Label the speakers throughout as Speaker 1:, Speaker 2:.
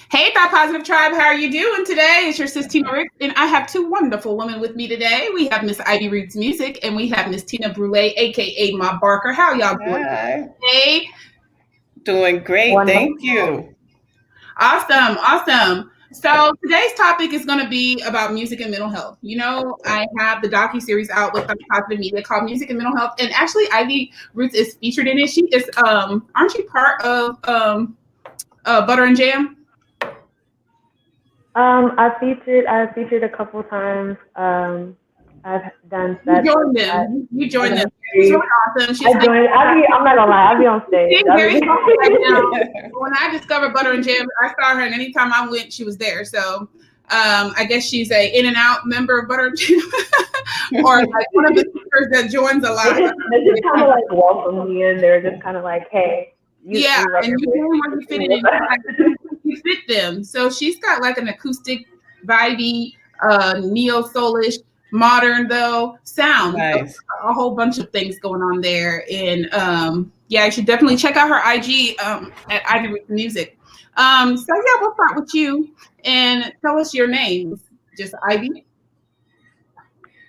Speaker 1: Hey, Thought Positive Tribe, how are you doing today? It's your sis Tina Rix, and I have two wonderful women with me today. We have Miss Ivy Rix Music, and we have Miss Tina Brule, aka Ma Barker. How y'all doing
Speaker 2: Hi.
Speaker 1: today?
Speaker 2: Doing great. Thank
Speaker 3: Wonderful.
Speaker 2: you.
Speaker 1: Awesome, awesome. So today's topic is going to be about music and mental health. You know, I have the docu series out with Positive Media called Music and Mental Health, and actually Ivy Roots is featured in it. She is, aren't you part of Butter and Jam?
Speaker 3: I featured a couple times. I've done
Speaker 1: You
Speaker 3: sets
Speaker 1: joined
Speaker 3: at
Speaker 1: them. You joined them. She's
Speaker 3: elementary.
Speaker 1: really awesome. She's
Speaker 3: I joined. I'm not gonna lie. I be on stage.
Speaker 1: she's very humble right now. When I discovered Butter and Jam, I saw her, and anytime I went, she was there. So I guess she's a in and out member of Butter and Jam, or like one of the speakers that joins a lot.
Speaker 3: They just kind of like welcome me in. They're just kind of like, hey,
Speaker 1: Yeah,
Speaker 3: you right
Speaker 1: and you
Speaker 3: here.
Speaker 1: really want to fit it in. Like, you fit them. So she's got like an acoustic, vibey, neo soulish, modern though sound. So
Speaker 2: Nice.
Speaker 1: a whole bunch of things going on there. And yeah, you should definitely check out her IG at Ivy Rix Music. So yeah, we'll start with you and tell us your names. Just Ivy.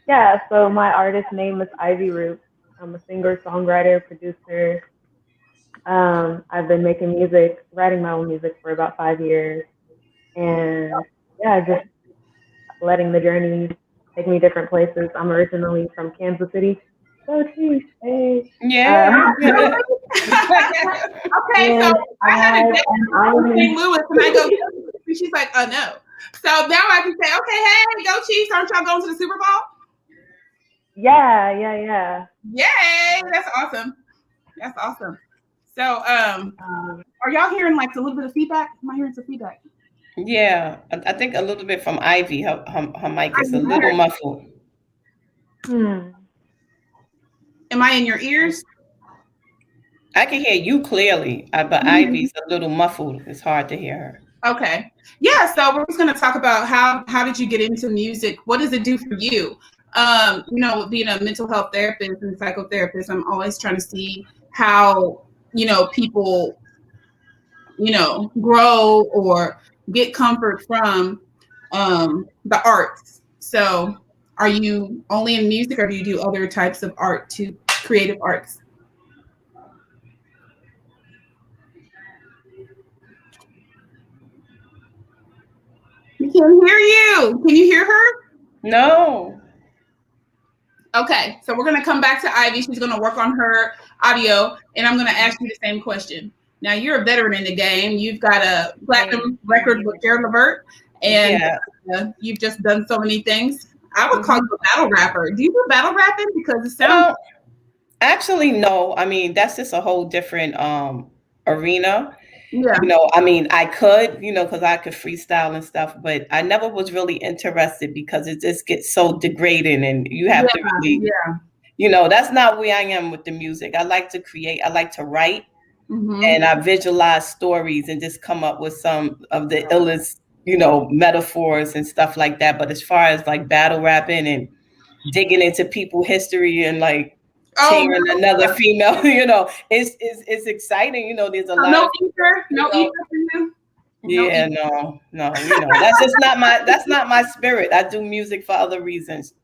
Speaker 3: Yeah. So my artist name is Ivy Root. I'm a singer, songwriter, producer. I've been making music, writing my own music for about 5 years, and yeah, just letting the journey take me different places. I'm originally from Kansas City. Go Chiefs, hey.
Speaker 2: Yeah.
Speaker 1: Okay, so
Speaker 3: And
Speaker 1: I had a date in
Speaker 3: I'm
Speaker 1: St. Louis, and I go, and she's like, oh no. So now I can say, okay, hey, go Chiefs! Aren't y'all going to the Super Bowl?
Speaker 3: yeah.
Speaker 1: Yay! That's awesome. That's awesome. So,
Speaker 3: Um,
Speaker 1: are y'all hearing like a little bit of feedback? Am I hearing some feedback?
Speaker 2: Yeah. I think a little bit from Ivy. Her mic is a
Speaker 1: I
Speaker 2: little
Speaker 1: heard.
Speaker 2: muffled.
Speaker 3: hmm.
Speaker 1: Am I in your ears?
Speaker 2: I can hear you clearly, but Ivy's a little muffled. It's hard to hear her.
Speaker 1: Okay. Yeah. So we're just going to talk about how did you get into music? What does it do for you? You know, being a mental health therapist and psychotherapist, I'm always trying to see how people grow or get comfort from the arts. So, are you only in music, or do you do other types of art too, creative arts? We can hear you. Can you hear her?
Speaker 2: No.
Speaker 1: Okay, so we're gonna come back to Ivy. She's gonna work on her audio, and I'm gonna ask you the same question. Now you're a veteran in the game. You've got a platinum record with Jared Levert, and
Speaker 2: Yeah.
Speaker 1: you've just done so many things. I would call
Speaker 2: Mhm.
Speaker 1: you a battle rapper. Do you do battle rapping? Because it sounds.
Speaker 2: Well, actually, no. I mean, that's just a whole different arena.
Speaker 1: Yeah,
Speaker 2: I mean, I could, because I could freestyle and stuff, but I never was really interested because it just gets so degrading and you have to really,
Speaker 1: yeah.
Speaker 2: that's not where I am with the music. I like to create, I like to write,
Speaker 1: Mm-hmm.
Speaker 2: and I visualize stories and just come up with some of the illest, metaphors and stuff like that. But as far as like battle rapping and digging into people history and like
Speaker 1: Oh
Speaker 2: tearing
Speaker 1: no,
Speaker 2: another female, it's exciting. There's a
Speaker 1: so
Speaker 2: lot
Speaker 1: no
Speaker 2: of,
Speaker 1: ether, no
Speaker 2: know,
Speaker 1: ether for you. No
Speaker 2: yeah,
Speaker 1: ether.
Speaker 2: no, that's not my spirit. I do music for other reasons.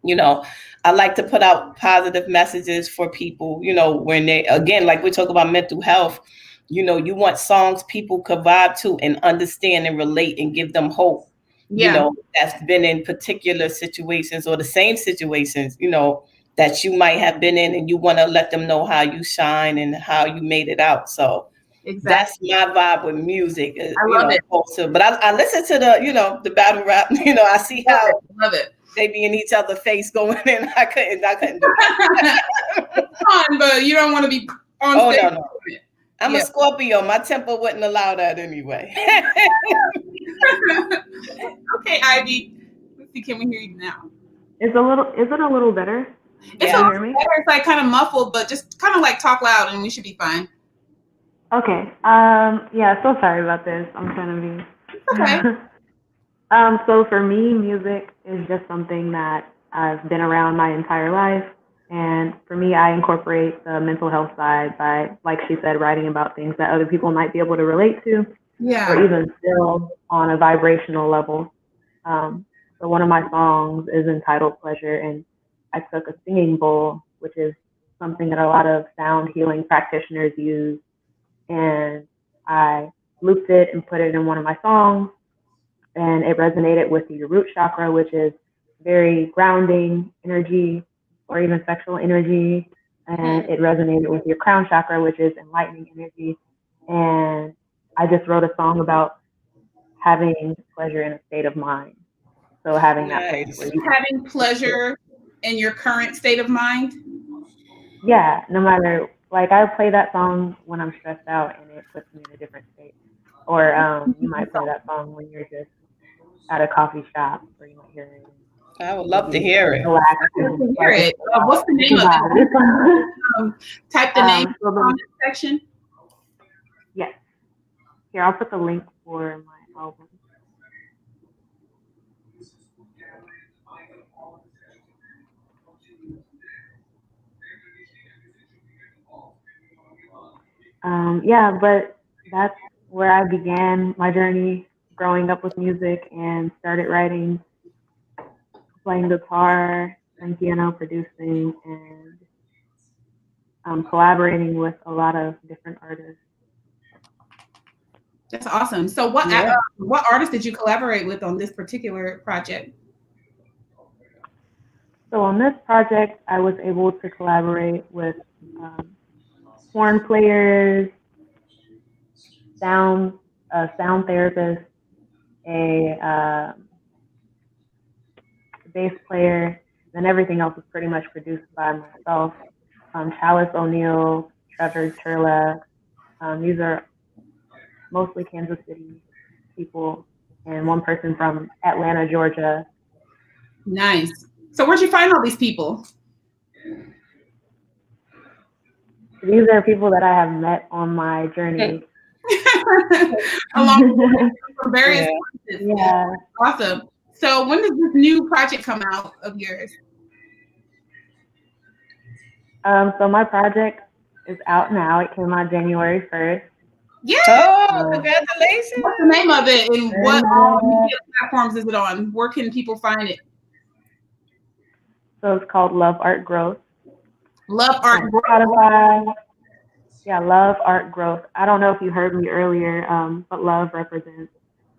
Speaker 2: You know, I like to put out positive messages for people, when they, again, like we talk about mental health, you want songs people could vibe to and understand and relate and give them hope,
Speaker 1: Yeah,
Speaker 2: that's been in particular situations or the same situations, that you might have been in, and you want to let them know how you shine and how you made it out. So
Speaker 1: exactly.
Speaker 2: that's my vibe with music,
Speaker 1: I love it.
Speaker 2: also. But I listen to the battle rap. I see
Speaker 1: Love it.
Speaker 2: how
Speaker 1: Love it.
Speaker 2: they be in each other's face going in. I couldn't do it.
Speaker 1: Fun, but you don't want to be on
Speaker 2: Oh
Speaker 1: stage.
Speaker 2: no. I'm a
Speaker 1: Yeah.
Speaker 2: Scorpio. My temper wouldn't allow that anyway.
Speaker 1: Okay, Ivy. Let's see, can we hear you now?
Speaker 3: Is it a little better?
Speaker 1: It's a
Speaker 3: Can you
Speaker 2: Yeah.
Speaker 1: little
Speaker 3: hear me?
Speaker 1: better. It's like kind of muffled, but just kind of like talk loud, and we should be fine.
Speaker 3: Okay. Yeah. So sorry about this. I'm trying to
Speaker 1: Okay.
Speaker 3: be. So for me, music is just something that I've been around my entire life. And for me, I incorporate the mental health side by, like she said, writing about things that other people might be able to relate to.
Speaker 1: Yeah.
Speaker 3: or even still on a vibrational level. So one of my songs is entitled Pleasure, and I took a singing bowl, which is something that a lot of sound healing practitioners use, and I looped it and put it in one of my songs, and it resonated with your root chakra, which is very grounding energy or even sexual energy. And it resonated with your crown chakra, which is enlightening energy. And I just wrote a song about having pleasure in a state of mind. So having that place
Speaker 2: Nice.
Speaker 3: where you
Speaker 1: Having pleasure in your current state of mind.
Speaker 3: yeah, no matter, like I play that song when I'm stressed out and it puts me in a different state. Or you might play that song when you're just at a coffee shop, or you might hear it
Speaker 2: I would
Speaker 3: and
Speaker 2: love
Speaker 3: make
Speaker 2: to
Speaker 3: you
Speaker 2: hear it.
Speaker 1: I'd
Speaker 3: relax.
Speaker 1: love to hear
Speaker 3: Like
Speaker 1: it. What's the
Speaker 3: it's
Speaker 1: name
Speaker 3: a
Speaker 1: of it?
Speaker 3: vibe.
Speaker 1: Type the name in
Speaker 3: So
Speaker 1: the comment section.
Speaker 3: yes, here I'll put the link for my album. Yeah, but that's where I began my journey growing up with music and started writing, playing guitar, playing piano, producing, and collaborating with a lot of different artists.
Speaker 1: That's awesome. So what artist did you collaborate with on this particular project?
Speaker 3: So on this project, I was able to collaborate with um, horn players, sound sound therapist, a bass player, and everything else was pretty much produced by myself. Chalice O'Neill, Trevor Turla. These are mostly Kansas City people, and one person from Atlanta, Georgia.
Speaker 1: Nice. So where'd you find all these people?
Speaker 3: These are people that I have met on my journey.
Speaker 1: Along from various
Speaker 2: Yeah.
Speaker 1: places.
Speaker 3: Yeah.
Speaker 1: Awesome. So when does this new project come out of yours?
Speaker 3: So my project is out now. It came out January 1st.
Speaker 1: Yeah.
Speaker 2: Oh, congratulations.
Speaker 1: What's the name of it and what
Speaker 3: And,
Speaker 1: media platforms is it on? Where can people find it?
Speaker 3: so it's called Love Art Growth.
Speaker 1: Love Art
Speaker 3: On
Speaker 1: Growth.
Speaker 3: Spotify. Yeah, Love Art Growth. I don't know if you heard me earlier, but love can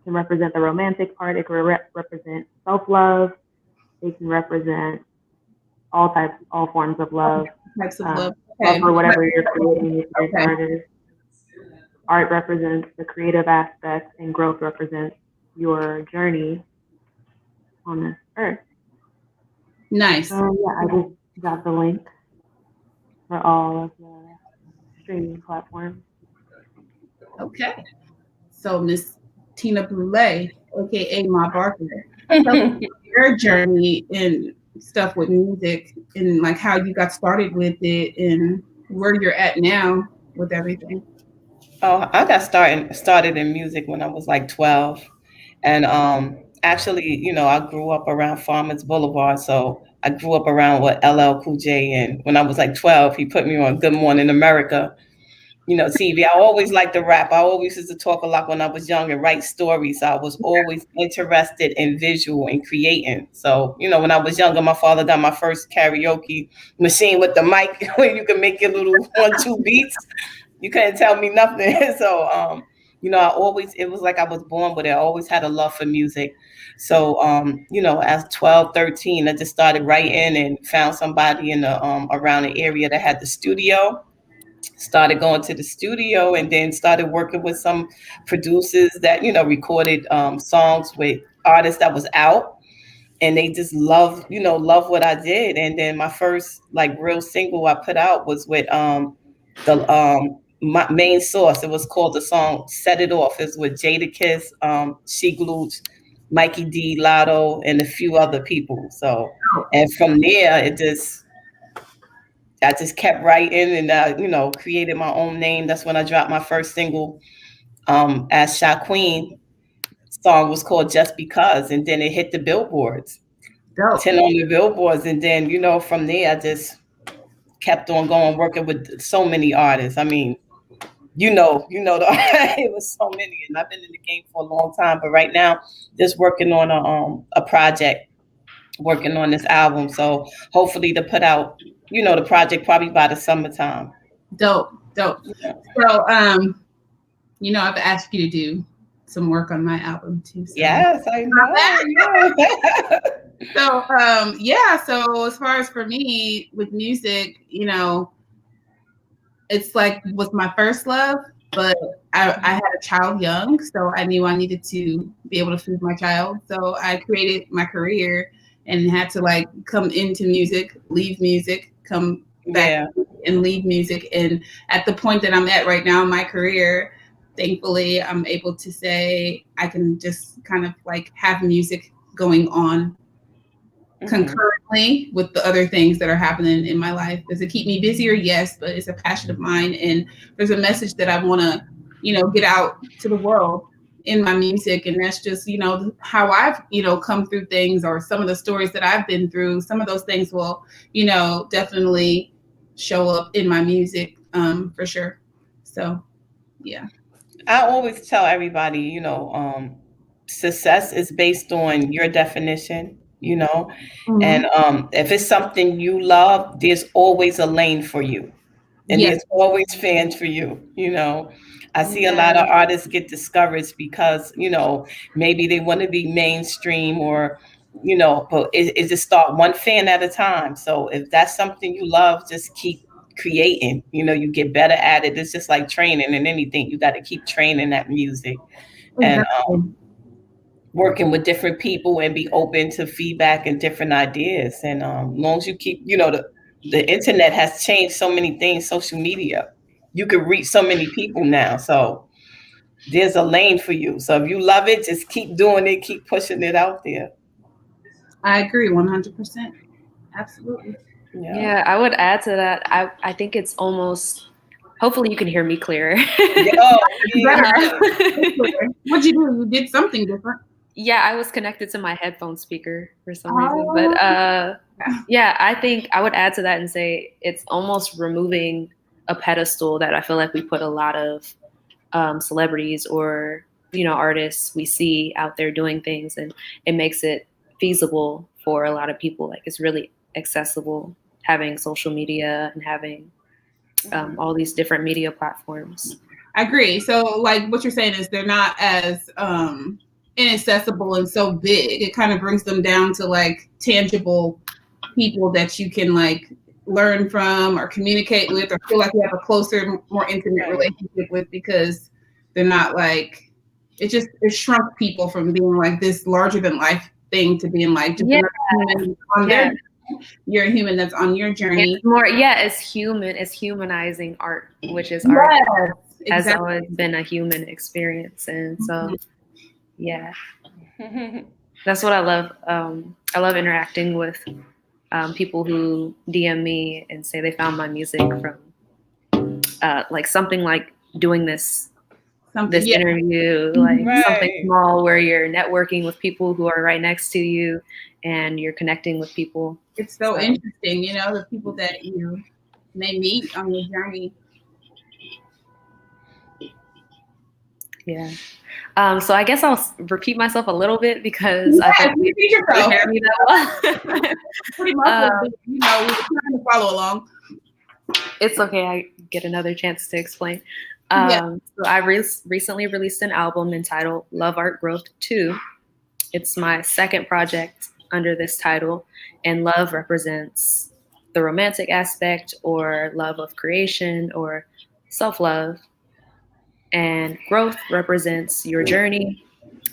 Speaker 3: represent the romantic part. It can represent self-love. It can represent all forms of love.
Speaker 1: Types of love.
Speaker 3: Love
Speaker 1: Okay.
Speaker 3: for whatever you're creating if you're an
Speaker 1: Okay.
Speaker 3: artist. Art represents the creative aspect, and growth represents your journey on this earth.
Speaker 1: Nice.
Speaker 3: So yeah, I just got the link for all of the streaming platforms.
Speaker 1: Okay. So Miss Tina Brule, aka Ma Barker, tell us your journey and stuff with music and like how you got started with it and where you're at now with everything.
Speaker 2: Oh, I got started in music when I was like 12. And actually, I grew up around Farmers Boulevard. So I grew up around what LL Cool J. And when I was like 12, he put me on Good Morning America, TV. I always liked to rap. I always used to talk a lot when I was young and write stories. So I was always interested in visual and creating. So, when I was younger, my father got my first karaoke machine with the mic where you can make your little 1-2 beats. You couldn't tell me nothing. So, it was like I was born with it. I always had a love for music. So, as 12, 13, I just started writing and found somebody in the around the area that had the studio. Started going to the studio and then started working with some producers that, recorded songs with artists that was out, and they just love what I did. And then my first like real single I put out was with the my main source. It was called the song Set It Off. It's with Jada Kiss, She Glutes, Mikey D, Lotto, and a few other people. So, and from there, I just kept writing and, created my own name. That's when I dropped my first single as Sha Queen. Song was called Just Because. And then it hit the billboards,
Speaker 1: Dope.
Speaker 2: 10 on the billboards. And then, from there, I just kept on going, working with so many artists. I mean, it was so many, and I've been in the game for a long time. But right now, just working on a project, working on this album. So hopefully to put out, the project probably by the summertime.
Speaker 1: Dope.
Speaker 2: Yeah.
Speaker 1: So, I've asked you to do some work on my album too. So.
Speaker 2: Yes, I know.
Speaker 1: So, So as far as for me with music, it's like was my first love, but I had a child young, so I knew I needed to be able to feed my child. So I created my career and had to like come into music, leave music, come back and leave music. And at the point that I'm at right now in my career, thankfully, I'm able to say I can just kind of like have music going on concurrently with the other things that are happening in my life. Does it keep me busier? Yes, but it's a passion of mine, and there's a message that I want to, get out to the world in my music, and that's just, how I've, come through things, or some of the stories that I've been through. Some of those things will, definitely show up in my music, for sure. So, yeah.
Speaker 2: I always tell everybody, success is based on your definition, and if it's something you love, there's always a lane for you, and there's always fans for you. I see a lot of artists get discouraged because maybe they want to be mainstream, or but it just start one fan at a time. So if that's something you love, just keep creating. You get better at it. It's just like training and anything. You got to keep training that music. And working with different people and be open to feedback and different ideas. And as long as you keep, the internet has changed so many things. Social media, you can reach so many people now. So there's a lane for you. So if you love it, just keep doing it, keep pushing it out there.
Speaker 1: I agree 100%. Absolutely.
Speaker 4: Yeah, I would add to that. I think it's almost, hopefully you can hear me clearer.
Speaker 1: What'd you do? You did something different.
Speaker 4: Yeah, I was connected to my headphone speaker for some reason. But I think I would add to that and say it's almost removing a pedestal that I feel like we put a lot of celebrities or, artists we see out there doing things, and it makes it feasible for a lot of people. Like it's really accessible having social media and having all these different media platforms.
Speaker 1: I agree. So like what you're saying is they're not as inaccessible and so big. It kind of brings them down to like tangible people that you can like learn from or communicate with or feel like you have a closer, more intimate relationship with, because they're not like, it shrunk people from being like this larger than life thing to being like just you're a human that's on your journey.
Speaker 4: It's more, it's human. It's humanizing art, which is art has always been a human experience. And so, that's what I love. I love interacting with people who DM me and say they found my music from like something like doing this interview, like something small where you're networking with people who are right next to you and you're connecting with people.
Speaker 1: It's so interesting, the people that you may meet on your journey.
Speaker 4: Yeah. So I guess I'll repeat myself a little bit because I think
Speaker 1: you yourself.
Speaker 4: Hear me that well.
Speaker 1: Pretty much, we were trying to follow along.
Speaker 4: It's okay. I get another chance to explain. So I recently released an album entitled Love Art Growth 2. It's my second project under this title, and love represents the romantic aspect or love of creation or self-love. And growth represents your journey,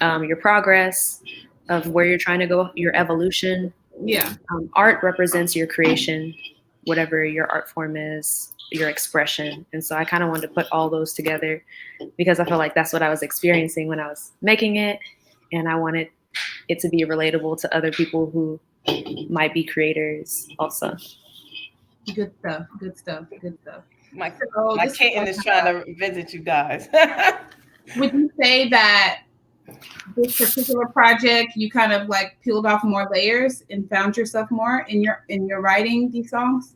Speaker 4: your progress of where you're trying to go, your evolution.
Speaker 1: Yeah.
Speaker 4: Art represents your creation, whatever your art form is, your expression. And so I kind of wanted to put all those together because I felt like that's what I was experiencing when I was making it. And I wanted it to be relatable to other people who might be creators also.
Speaker 1: Good stuff.
Speaker 2: My kitten is trying to visit you guys.
Speaker 1: Would you say that this particular project, you kind of like peeled off more layers and found yourself more in your writing these songs?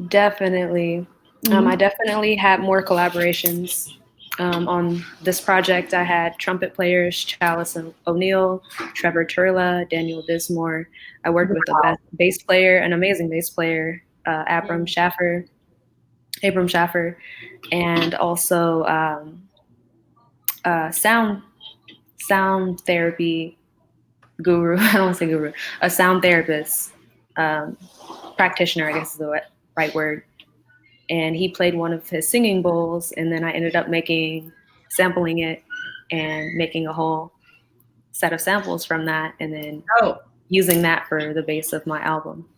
Speaker 4: Definitely. I definitely had more collaborations. On this project, I had trumpet players Chalice O'Neill, Trevor Turla, Daniel Dismore. I worked with a bass player, an amazing bass player, Abram Schaffer, and also sound therapy guru. I don't want to say guru, a sound therapist, practitioner, I guess is the right word. And he played one of his singing bowls, and then I ended up sampling it and making a whole set of samples from that, and then using that for the base of my album,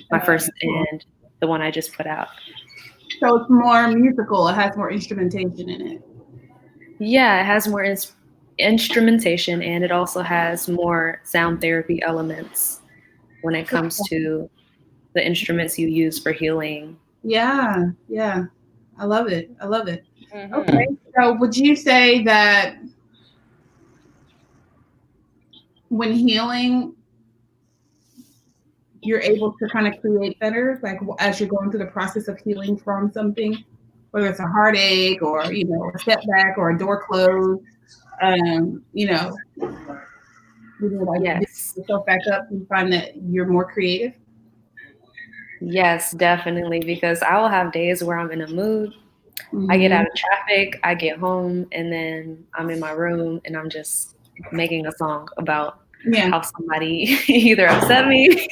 Speaker 4: my first and the one I just put out.
Speaker 1: So it's more musical. It has more instrumentation in it.
Speaker 4: Yeah, it has more instrumentation, and it also has more sound therapy elements when it comes to the instruments you use for healing.
Speaker 1: Yeah. I love it. Mm-hmm. Okay. So would you say that when healing, you're able to kind of create better, like as you're going through the process of healing from something, whether it's a heartache or, a setback or a door closed, yes. Get yourself back up and find that you're more creative?
Speaker 4: Yes, definitely, because I will have days where I'm in a mood. I get out of traffic, I get home, and then I'm in my room and I'm just making a song about how somebody either upset me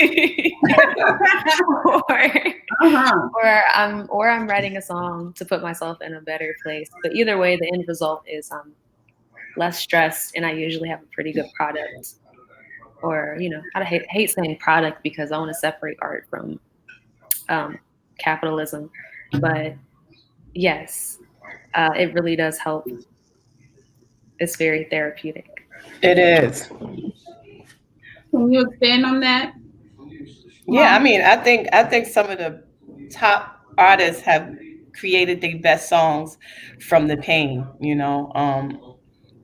Speaker 4: or I'm writing a song to put myself in a better place. But either way, the end result is I'm less stressed, and I usually have a pretty good product. Or, I hate saying product because I want to separate art from capitalism. But yes, it really does help. It's very therapeutic.
Speaker 2: It is.
Speaker 1: Can you expand on that?
Speaker 2: Yeah, I mean, I think some of the top artists have created the best songs from the pain,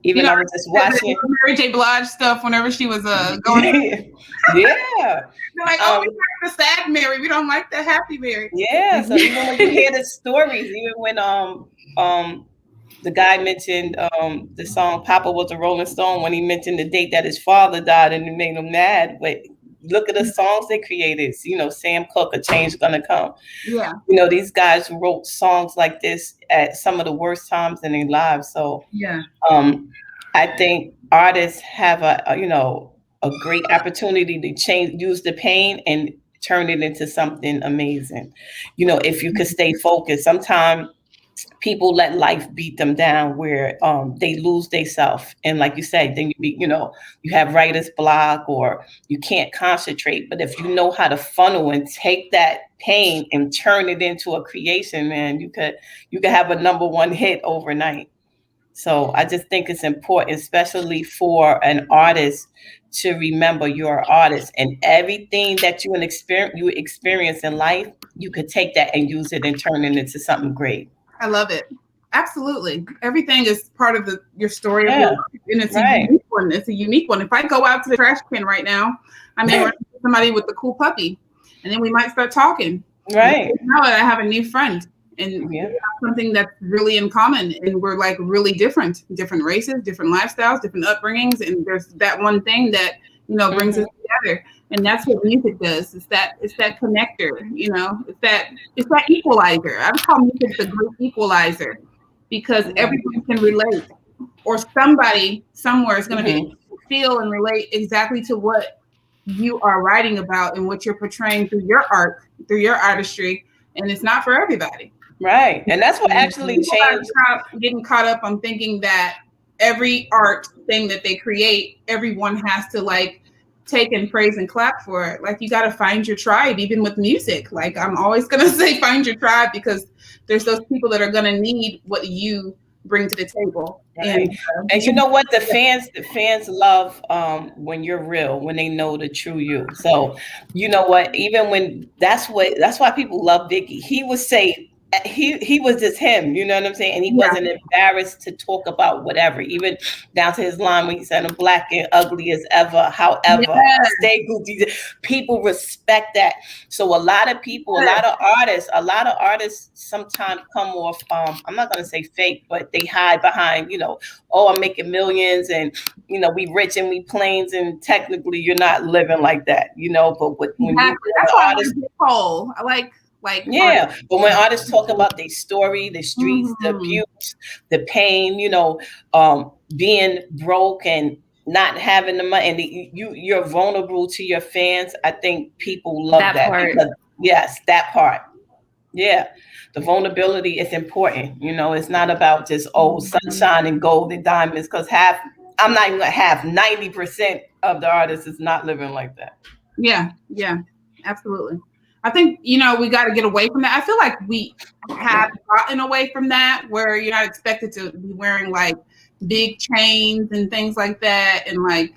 Speaker 2: Even I was just watching
Speaker 1: Mary J. Blige stuff whenever she was going.
Speaker 2: Yeah.
Speaker 1: They're like, we like the sad Mary. We don't like the happy Mary.
Speaker 2: Yeah. So even when you hear the stories, even when the guy mentioned the song "Papa Was a Rolling Stone," when he mentioned the date that his father died and it made him mad, but look at the songs they created. Sam Cooke, "A Change Gonna Come."
Speaker 1: Yeah.
Speaker 2: These guys wrote songs like this at some of the worst times in their lives. So
Speaker 1: yeah.
Speaker 2: I think artists have a great opportunity to use the pain and turn it into something amazing. If you could stay focused. Sometimes people let life beat them down where they lose themselves. And like you said, then you have writer's block or you can't concentrate. But if you know how to funnel and take that pain and turn it into a creation, man, you could have a #1 hit overnight. So I just think it's important, especially for an artist, to remember you're an artist, and everything that you experience in life, you could take that and use it and turn it into something great.
Speaker 1: I love it. Absolutely. Everything is part of your story of your life, and it's
Speaker 2: right.
Speaker 1: a unique one. It's a unique one. If I go out to the trash can right now, I may run into somebody with a cool puppy, and then we might start talking.
Speaker 2: Right.
Speaker 1: Now I have a new friend, and we have something that's really in common, and we're like really different races, different lifestyles, different upbringings, and there's that one thing that brings us together. And that's what music does. It's that connector, it's that equalizer. I would call music the great equalizer, because everyone can relate, or somebody somewhere is going to be able to feel and relate exactly to what you are writing about and what you're portraying through your art, through your artistry. And it's not for everybody.
Speaker 2: Right. And that's what actually changed.
Speaker 1: Getting caught up on thinking that every art thing that they create, everyone has to take and praise and clap for it. Like, you got to find your tribe, even with music. Like, I'm always going to say find your tribe, because there's those people that are going to need what you bring to the table.
Speaker 2: Right. And you know what? The fans love when you're real, when they know the true you. So you know what? Even when that's why people love Biggie. He would say he was just him, you know what I'm saying? And he wasn't embarrassed to talk about whatever, even down to his line when he said, I'm black and ugly as ever. However, I stay goofy. People respect that. So a lot of people, a lot of artists sometimes come off, I'm not going to say fake, but they hide behind, you know, oh, I'm making millions and, you know, we rich and we planes, and technically you're not living like that, you know, but when you
Speaker 1: that's why I like
Speaker 2: artists, but when artists talk about their story, the streets, the abuse, the pain, you know, being broke and not having the money, and you're vulnerable to your fans, I think people love that because, yes, that part. Yeah, the vulnerability is important. You know, it's not about just sunshine and gold and diamonds, because I'm not even gonna have 90% of the artists is not living like that.
Speaker 1: Yeah, absolutely. I think, you know, we got to get away from that. I feel like we have gotten away from that, where you're not expected to be wearing like big chains and things like that, and like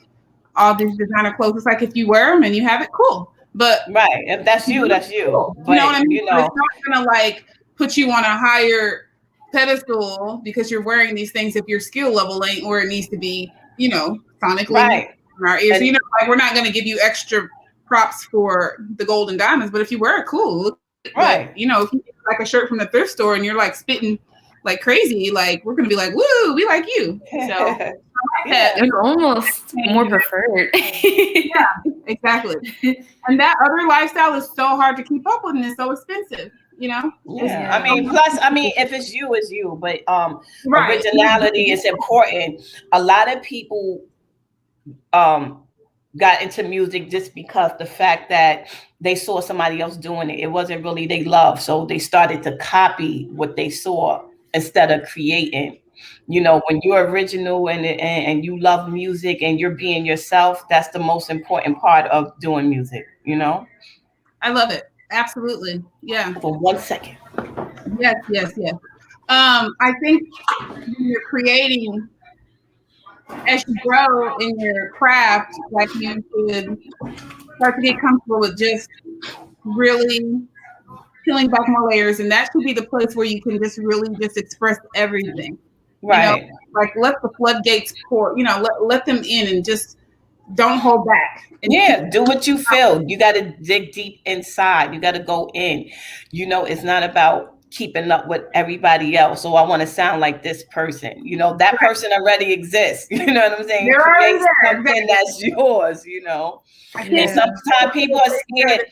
Speaker 1: all these designer clothes. It's like if you wear them and you have it, cool. But
Speaker 2: right, if that's you, that's you.
Speaker 1: Cool.
Speaker 2: But,
Speaker 1: you know what I mean?
Speaker 2: You know,
Speaker 1: it's not gonna like put you on a higher pedestal because you're wearing these things if your skill level ain't where it needs to be. You know, sonically
Speaker 2: right.
Speaker 1: in our ears. So, you know, like we're not gonna give you extra props for the gold and diamonds, but if you wear it, cool.
Speaker 2: Right.
Speaker 1: But, you know, if you get like a shirt from the thrift store and you're like spitting like crazy, like we're gonna be like, woo, we like you. So I like that.
Speaker 4: It's almost more preferred.
Speaker 1: Yeah, exactly. And that other lifestyle is so hard to keep up with and it's so expensive, you know?
Speaker 2: Yeah. I mean, plus, I mean, if it's you, it's you. But originality is important. A lot of people got into music just because the fact that they saw somebody else doing it. It wasn't really they love. So they started to copy what they saw instead of creating. You know, when you're original and you love music and you're being yourself, that's the most important part of doing music, you know?
Speaker 1: I love it. Absolutely. Yeah.
Speaker 2: For 1 second.
Speaker 1: Yes. I think when you're creating, as you grow in your craft, like you should start to get comfortable with just really peeling back more layers, and that should be the place where you can just really just express everything.
Speaker 2: Right.
Speaker 1: You know, like let the floodgates pour, you know, let them in and just don't hold back.
Speaker 2: And do what you feel. You got to dig deep inside. You got to go in. You know, it's not about keeping up with everybody else. So I want to sound like this person. You know, that person already exists. You know what I'm saying? Create something that's yours, you know. And sometimes people are scared.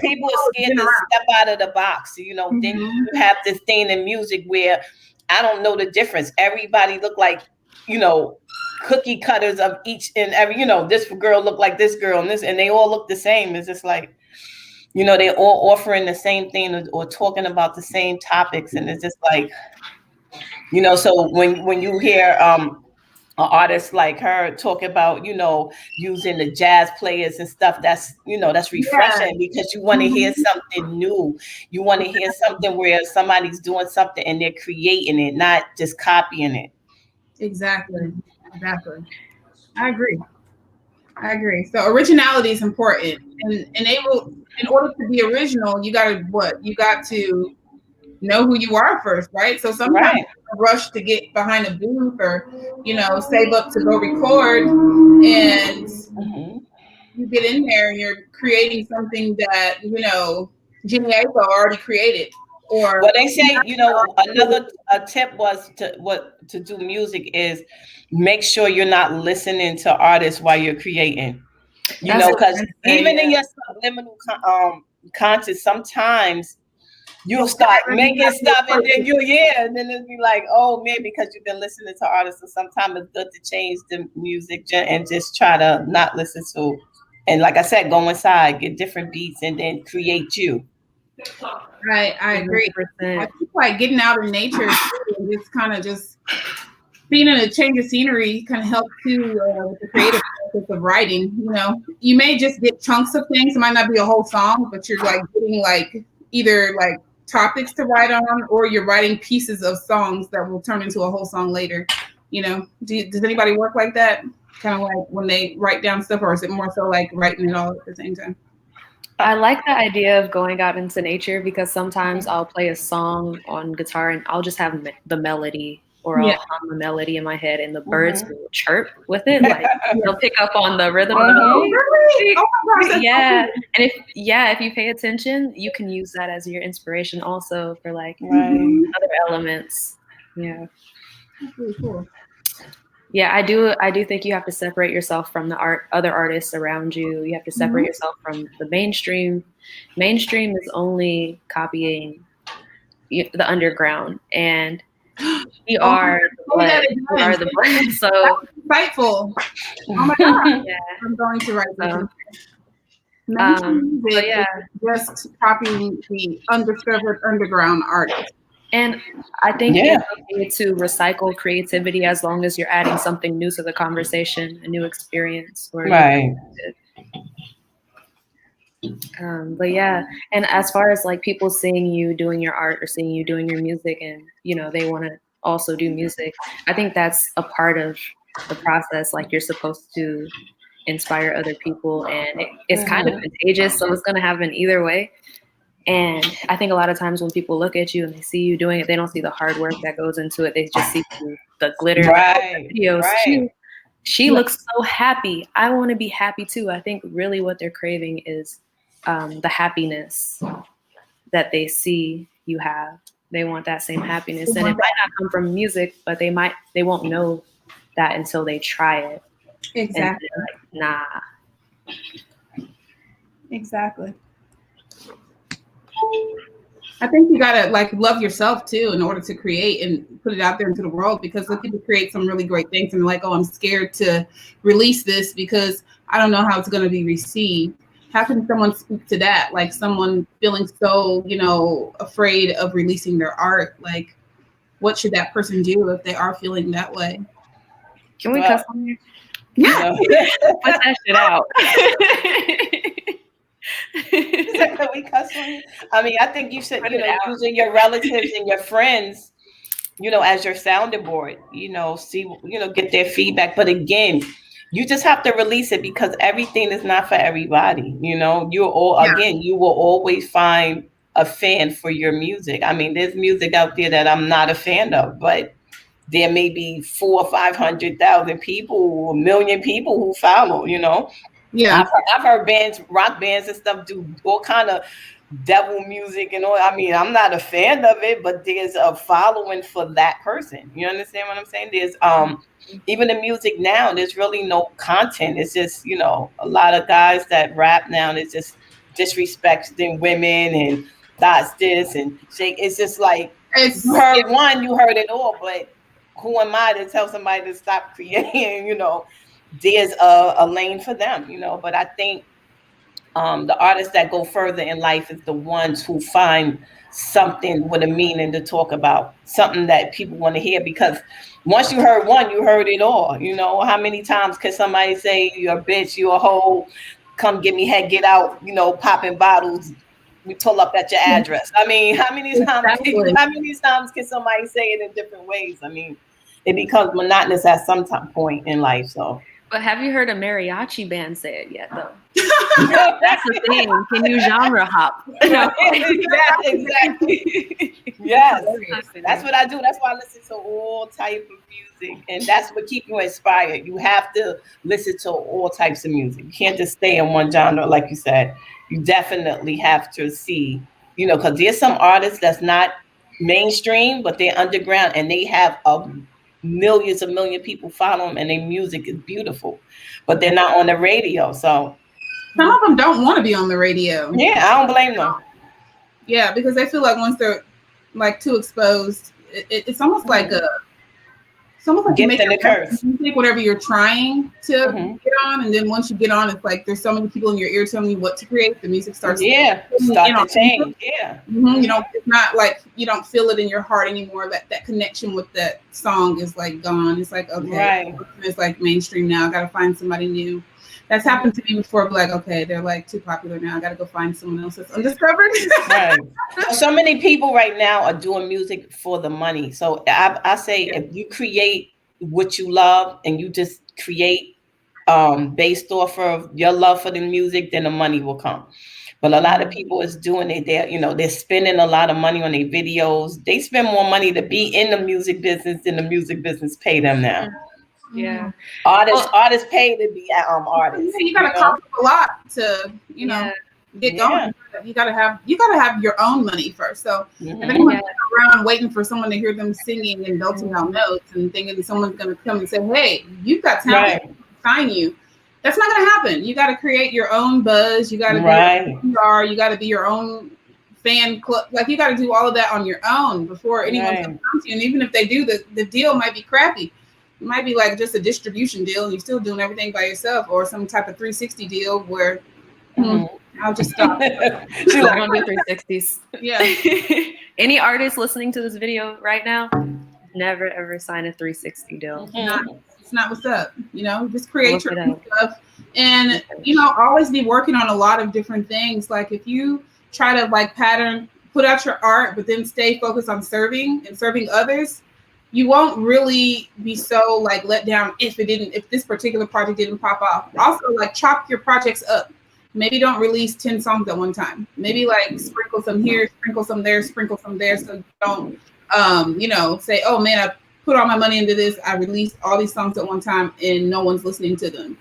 Speaker 2: People are scared to step out of the box. You know, then you have this thing in music where I don't know the difference. Everybody look like, you know, cookie cutters of each and every, you know, this girl look like this girl and this, and they all look the same. It's just like, you know, they're all offering the same thing or talking about the same topics. And it's just like, you know, so when you hear an artist like her talk about, you know, using the jazz players and stuff, that's, you know, that's refreshing because you want to hear something new. You want to hear something where somebody's doing something and they're creating it, not just copying it.
Speaker 1: Exactly. I agree. So originality is important, and in order to be original, you got to know who you are first, right? So sometimes you rush to get behind a booth or, you know, save up to go record, and you get in there and you're creating something that, you know, Jimmy Aiko already created. Or
Speaker 2: well, they say, you know, another tip was to do music is make sure you're not listening to artists while you're creating. You know, because even in your subliminal conscious, sometimes you'll start making stuff and then and then it'll be like, oh man, because you've been listening to artists. So sometimes it's good to change the music and just try to not listen to. And like I said, go inside, get different beats, and then create you.
Speaker 1: Right, I agree. 100%. I think like getting out in nature and just kind of just being in a change of scenery kind of helps too with the creative process of writing. You know, you may just get chunks of things. It might not be a whole song, but you're like getting like either like topics to write on, or you're writing pieces of songs that will turn into a whole song later. You know, does anybody work like that? Kind of like when they write down stuff, or is it more so like writing it all at the same time?
Speaker 4: I like the idea of going out into nature because sometimes I'll play a song on guitar and I'll just have the melody or I'll hum a melody in my head and the birds will chirp with it. Like they'll pick up on the rhythm.
Speaker 1: Really? Oh my gosh,
Speaker 4: Yeah. And if you pay attention, you can use that as your inspiration also for like other elements. Yeah.
Speaker 1: That's really cool.
Speaker 4: Yeah, I do think you have to separate yourself from the other artists around you. You have to separate yourself from the mainstream. Mainstream is only copying the underground, and we are the blood. We are the blood. So
Speaker 1: insightful. Oh my god! Yeah. I'm going to write this. Mainstream music is just copying the undiscovered underground artists.
Speaker 4: And I think it's okay to recycle creativity as long as you're adding something new to the conversation, a new experience.
Speaker 2: Right.
Speaker 4: But yeah, and as far as like people seeing you doing your art or seeing you doing your music and, you know, they want to also do music, I think that's a part of the process. Like you're supposed to inspire other people and it's kind of contagious. So it's going to happen either way. And I think a lot of times when people look at you and they see you doing it, they don't see the hard work that goes into it. They just see the glitter.
Speaker 2: Right.
Speaker 4: Videos. Right. She looks so happy. I want to be happy too. I think really what they're craving is the happiness that they see you have. They want that same happiness. And it might not come from music, but they won't know that until they try it.
Speaker 1: Exactly.
Speaker 4: And like, nah.
Speaker 1: Exactly. I think you gotta like love yourself too in order to create and put it out there into the world, because some people create some really great things and they're like, oh, I'm scared to release this because I don't know how it's going to be received. How can someone speak to that? Like someone feeling so, you know, afraid of releasing their art. Like what should that person do if they are feeling that way?
Speaker 4: Can we cuss on here?
Speaker 1: Yeah.
Speaker 4: Put that shit out.
Speaker 2: Can we cuss on you? I mean, I think you should, you know, using your relatives and your friends, you know, as your sounding board, you know, see, you know, get their feedback. But again, you just have to release it because everything is not for everybody. You know, you will always find a fan for your music. I mean, there's music out there that I'm not a fan of, but there may be 400,000 or 500,000 people, 1 million people who follow, you know.
Speaker 1: Yeah,
Speaker 2: I've heard bands, rock bands and stuff do all kind of devil music and all. I mean, I'm not a fan of it, but there's a following for that person. You understand what I'm saying? There's even the music now, there's really no content. It's just, you know, a lot of guys that rap now, it's just disrespecting women and that's this and shake. It's just like you heard one, you heard it all, but who am I to tell somebody to stop creating, you know? There's a lane for them, you know, but I think the artists that go further in life is the ones who find something with a meaning to talk about, something that people want to hear, because once you heard one, you heard it all. You know, how many times can somebody say you're a bitch, you're a hoe, come give me head, get out, you know, popping bottles, we pull up at your address. I mean, how many times can somebody say it in different ways? I mean, it becomes monotonous at some point in life, so.
Speaker 4: But have you heard a mariachi band say it yet, though? That's the thing. Can you genre hop?
Speaker 2: Exactly. Yes, that's what I do. That's why I listen to all type of music, and that's what keeps you inspired. You have to listen to all types of music. You can't just stay in one genre, like you said. You definitely have to see, you know, because there's some artists that's not mainstream, but they're underground, and they have millions of million people follow them, and their music is beautiful, but they're not on the radio. So
Speaker 1: some of them don't want to be on the radio.
Speaker 2: Yeah, I don't blame them.
Speaker 1: Yeah, because they feel like once they're like too exposed, it's almost like you make a curse. You think whatever you're trying to get on, and then once you get on, it's like there's so many people in your ear telling you what to create. The music starts
Speaker 2: to change. Yeah,
Speaker 1: you know, it's not like you don't feel it in your heart anymore. That connection with that song is like gone. It's like okay, it's like mainstream now. I got to find somebody new. That's happened to me before. Like, okay, they're like too popular now. I got to go find someone else that's undiscovered.
Speaker 2: Right. So many people right now are doing music for the money. So I say if you create what you love and you just create based off of your love for the music, then the money will come. But a lot of people is doing it. They're spending a lot of money on their videos. They spend more money to be in the music business than the music business pay them now.
Speaker 4: Yeah.
Speaker 2: Artists pay to be artists.
Speaker 1: You gotta cost a lot to, get going. You gotta have your own money first. So if anyone's around waiting for someone to hear them singing and belting out notes and thinking someone's gonna come and say, "Hey, you've got talent, sign you," that's not gonna happen. You gotta create your own buzz. You gotta be PR. You gotta be your own fan club. Like, you gotta do all of that on your own before anyone comes to you. And even if they do, the deal might be crappy. It might be like just a distribution deal, and you're still doing everything by yourself, or some type of 360 deal where I'll just stop.
Speaker 4: She's like, I don't do 360s.
Speaker 1: Yeah.
Speaker 4: Any artist listening to this video right now, never ever sign a 360 deal.
Speaker 1: It's not what's up. Just create your own stuff, and always be working on a lot of different things. Like, if you try to put out your art, but then stay focused on serving others, you won't really be so let down if this particular project didn't pop off. Also, chop your projects up. Maybe don't release 10 songs at one time. Maybe sprinkle some here, sprinkle some there, sprinkle some there, so you don't say, "Oh man, I put all my money into this. I released all these songs at one time and no one's listening to them."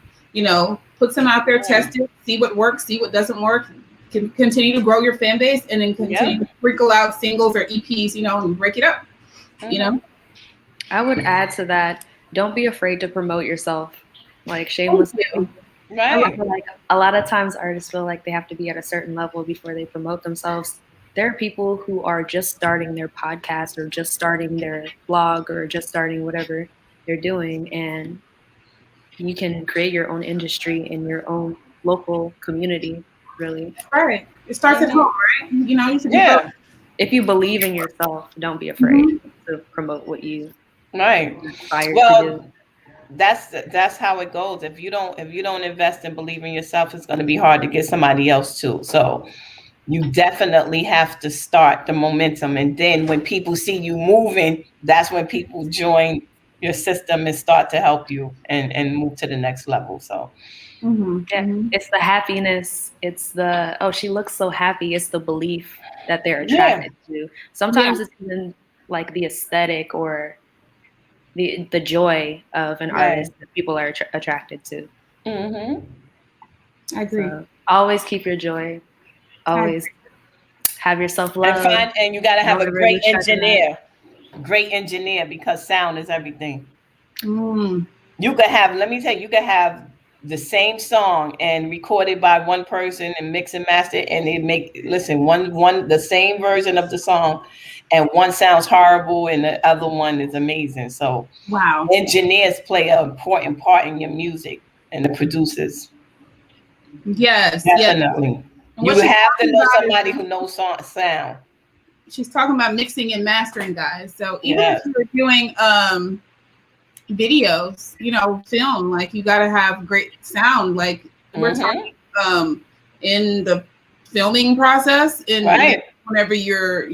Speaker 1: Put some out there, test it, see what works, see what doesn't work. Continue to grow your fan base, and then continue to sprinkle out singles or EPs, and break it up.
Speaker 4: I would add to that, don't be afraid to promote yourself. Shamelessly.
Speaker 2: Right.
Speaker 4: A lot of times artists feel like they have to be at a certain level before they promote themselves. There are people who are just starting their podcast, or just starting their blog, or just starting whatever they're doing, and you can create your own industry in your own local community, really.
Speaker 1: Right. It starts at home, right? You should
Speaker 4: if you believe in yourself, don't be afraid to promote what you aspire to do.
Speaker 2: That's how it goes. If you don't invest and believe in yourself, it's going to be hard to get somebody else to. So you definitely have to start the momentum, and then when people see you moving, that's when people join your system and start to help you and move to the next level. So
Speaker 4: it's the happiness. It's the, oh, she looks so happy. It's the belief that they're attracted to. Sometimes it's even the aesthetic or the joy of an artist that people are attracted to.
Speaker 1: I agree.
Speaker 4: So, always keep your joy. Always have your self-love.
Speaker 2: And you got to have a great engineer. Great engineer, because sound is everything. You could have, let me tell you, you could have the same song and recorded by one person and mix and master, and they one the same version of the song, and one sounds horrible and the other one is amazing. So engineers play an important part in your music, and the producers.
Speaker 1: Yes,
Speaker 2: definitely. You have to know somebody who knows sound.
Speaker 1: She's talking about mixing and mastering, guys. So even if you're doing videos, film, you got to have great sound. We're talking in the filming process, and whenever you're,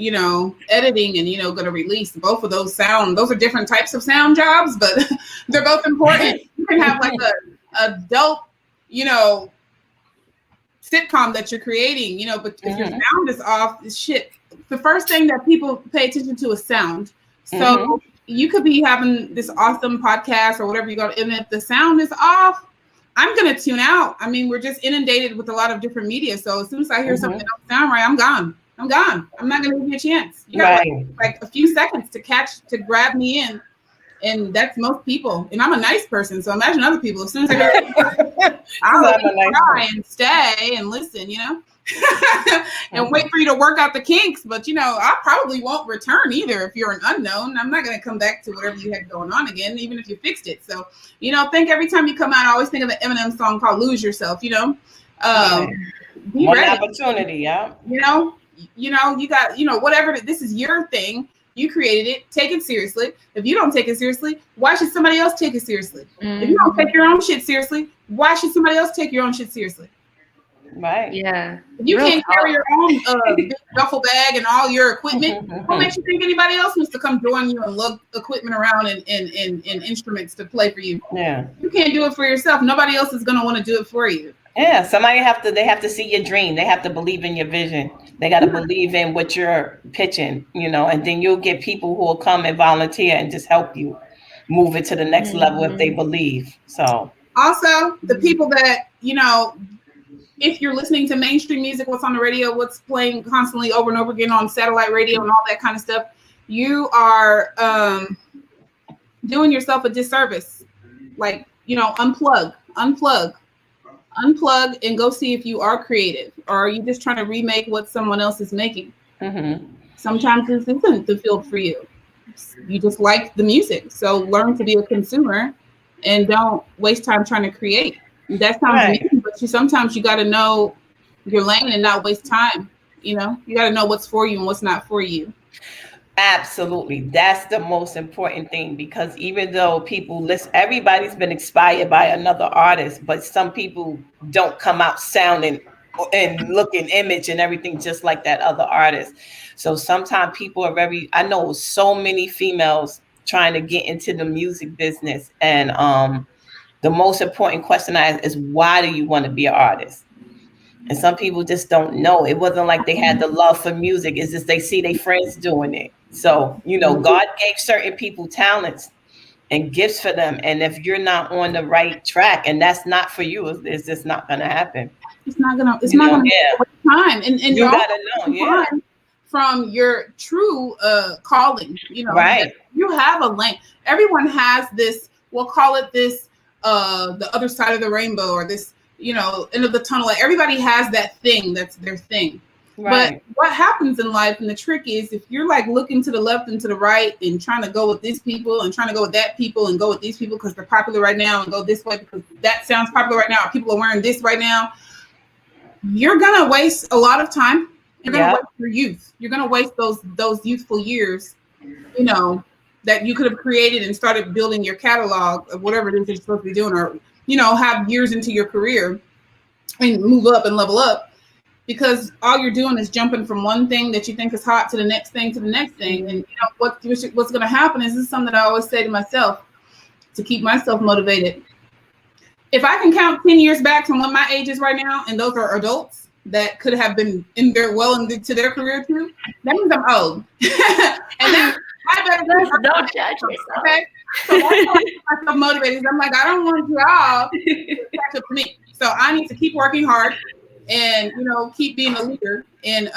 Speaker 1: editing and, going to release, both of those are different types of sound jobs, but they're both important. You can have a dope, sitcom that you're creating, but if your sound is off, the first thing that people pay attention to is sound. So you could be having this awesome podcast or whatever you got, and if the sound is off, I'm going to tune out. I mean, we're just inundated with a lot of different media. So as soon as I hear something that don't sound right, I'm gone. I'm not going to give you a chance. You got a few seconds to grab me in. And that's most people. And I'm a nice person. So imagine other people. As soon as I hear I'll try and stay and listen, and wait for you to work out the kinks. But, I probably won't return either if you're an unknown. I'm not going to come back to whatever you had going on again, even if you fixed it. So, think every time you come out, I always think of the Eminem song called Lose Yourself, Be
Speaker 2: One
Speaker 1: ready.
Speaker 2: Opportunity,
Speaker 1: you got, whatever, this is your thing. You created it. Take it seriously. If you don't take it seriously, why should somebody else take it seriously? If you don't take your own shit seriously, why should somebody else take your own shit seriously?
Speaker 2: Right.
Speaker 4: Yeah.
Speaker 1: If you can't carry your own big duffel bag and all your equipment, what makes you think anybody else wants to come join you and lug equipment around and instruments to play for you?
Speaker 2: Yeah.
Speaker 1: You can't do it for yourself. Nobody else is going to want to do it for you.
Speaker 2: Yeah, they have to see your dream. They have to believe in your vision. They got to believe in what you're pitching, and then you'll get people who will come and volunteer and just help you move it to the next level if they believe. So
Speaker 1: also the people that, if you're listening to mainstream music, what's on the radio, what's playing constantly over and over again on satellite radio and all that kind of stuff, you are doing yourself a disservice. Like, unplug and go see if you are creative, or are you just trying to remake what someone else is making? Sometimes this isn't the field for you. You just like the music, so learn to be a consumer and don't waste time trying to create. That sounds mean, but sometimes you got to know your lane and not waste time. You got to know what's for you and what's not for you.
Speaker 2: Absolutely. That's the most important thing, because even though people listen, everybody's been inspired by another artist, but some people don't come out sounding and looking image and everything just like that other artist. So sometimes people are I know so many females trying to get into the music business, and the most important question I ask is, why do you want to be an artist? And some people just don't know. It wasn't like they had the love for music. It's just they see their friends doing it. So, God gave certain people talents and gifts for them. And if you're not on the right track and that's not for you, it's just not going to happen.
Speaker 1: It's not going to waste time. And
Speaker 2: you got to know,
Speaker 1: from your true calling,
Speaker 2: right.
Speaker 1: You have a lane. Everyone has this, we'll call it this, the other side of the rainbow, or this, end of the tunnel. Like, everybody has that thing that's their thing. Right. But what happens in life, and the trick is, if you're like looking to the left and to the right and trying to go with these people and trying to go with that people and go with these people because they're popular right now, and go this way because that sounds popular right now, people are wearing this right now, you're gonna waste a lot of time. You're gonna waste your youth. You're gonna waste those youthful years, that you could have created and started building your catalog of whatever it is you're supposed to be doing, or have years into your career and move up and level up, because all you're doing is jumping from one thing that you think is hot to the next thing to the next thing. And what's going to happen is, this is something that I always say to myself to keep myself motivated. If I can count 10 years back from what my age is right now, and those are adults that could have been in their into their career too, that means I'm old. And then I better
Speaker 4: don't judge yourself.
Speaker 1: Okay. So that's why I keep myself motivated. I'm like, I don't want y'all to catch up to me. So I need to keep working hard and, keep being a leader, and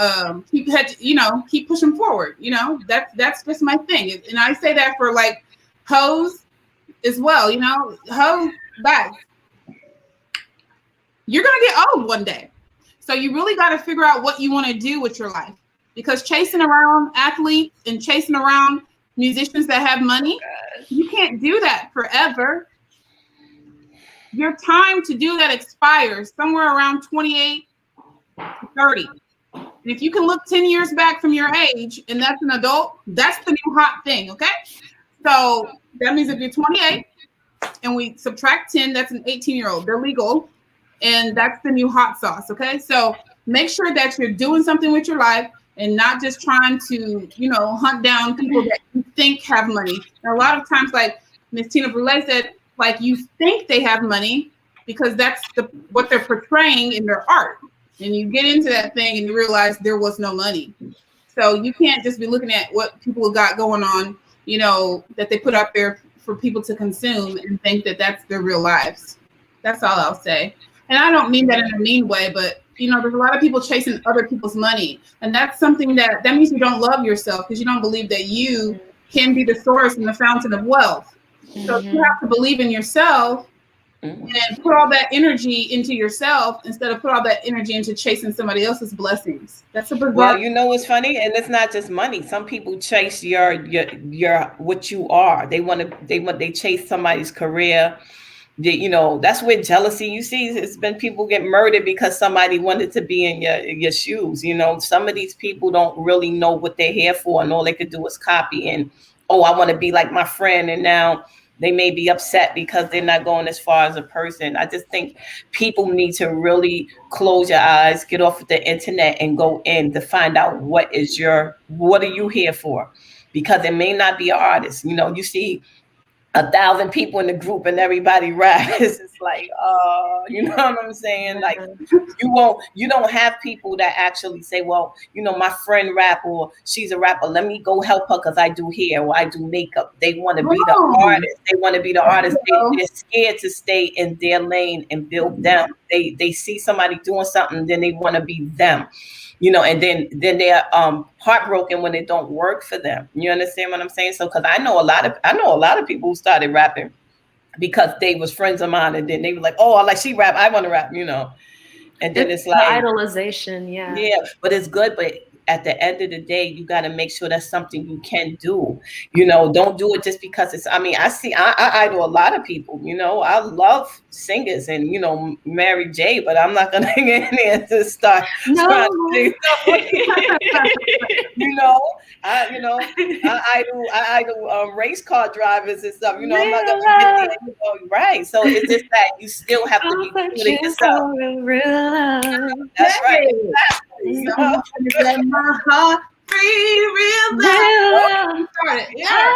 Speaker 1: keep pushing forward. That's just my thing. And I say that for like hoes as well. Hoes, guys, you're going to get old one day. So you really got to figure out what you want to do with your life, because chasing around athletes and chasing around musicians that have money, you can't do that forever. Your time to do that expires somewhere around 28 to 30. And if you can look 10 years back from your age, and that's an adult, that's the new hot thing, okay? So that means if you're 28 and we subtract 10, that's an 18-year-old. They're legal, and that's the new hot sauce, okay? So make sure that you're doing something with your life and not just trying to, hunt down people that you think have money. And a lot of times, like Miss Tina Brule said, like, you think they have money because that's what they're portraying in their art. And you get into that thing and you realize there was no money. So you can't just be looking at what people got going on, that they put out there for people to consume and think that that's their real lives. That's all I'll say. And I don't mean that in a mean way, but there's a lot of people chasing other people's money. And that's something that means you don't love yourself, because you don't believe that you can be the source and the fountain of wealth. So you have to believe in yourself and put all that energy into yourself instead of put all that energy into chasing somebody else's blessings. That's a bizarre.
Speaker 2: Well, what's funny, and it's not just money. Some people chase your what you are. They chase somebody's career. That's where jealousy, you see, it's been people get murdered because somebody wanted to be in your shoes. Some of these people don't really know what they're here for, and all they could do is copy and, I want to be like my friend. And now they may be upset because they're not going as far as a person. I just think people need to really close your eyes, get off the internet, and go in to find out what are you here for? Because it may not be an artist. You see, 1,000 people in the group and everybody raps. It's like, you know what I'm saying? Like you don't have people that actually say, well, you know, my friend rap or she's a rapper. Let me go help her because I do hair or I do makeup. They want to be the artist. They want to be the artist. They're scared to stay in their lane and build them. They see somebody doing something, then they want to be them. You know, and then they're heartbroken when it don't work for them. You understand what I'm saying? So, because I know a lot of people who started rapping because they was friends of mine, and then they were like, oh, like she rap, I want to rap, you know. And then it's like
Speaker 4: idolization,
Speaker 2: yeah, but it's good. But at the end of the day, you got to make sure that's something you can do. You know, don't do it just because it's. I mean, I idol a lot of people. You know, I love singers and you know Mary J, but I'm not gonna get in there to start.
Speaker 4: No.
Speaker 2: I idol race car drivers and stuff. You know, I'm not gonna get there. You know, right? So it's just that you still have to be true to yourself. That's right. Exactly.
Speaker 1: Let my heart free, real love. Yeah.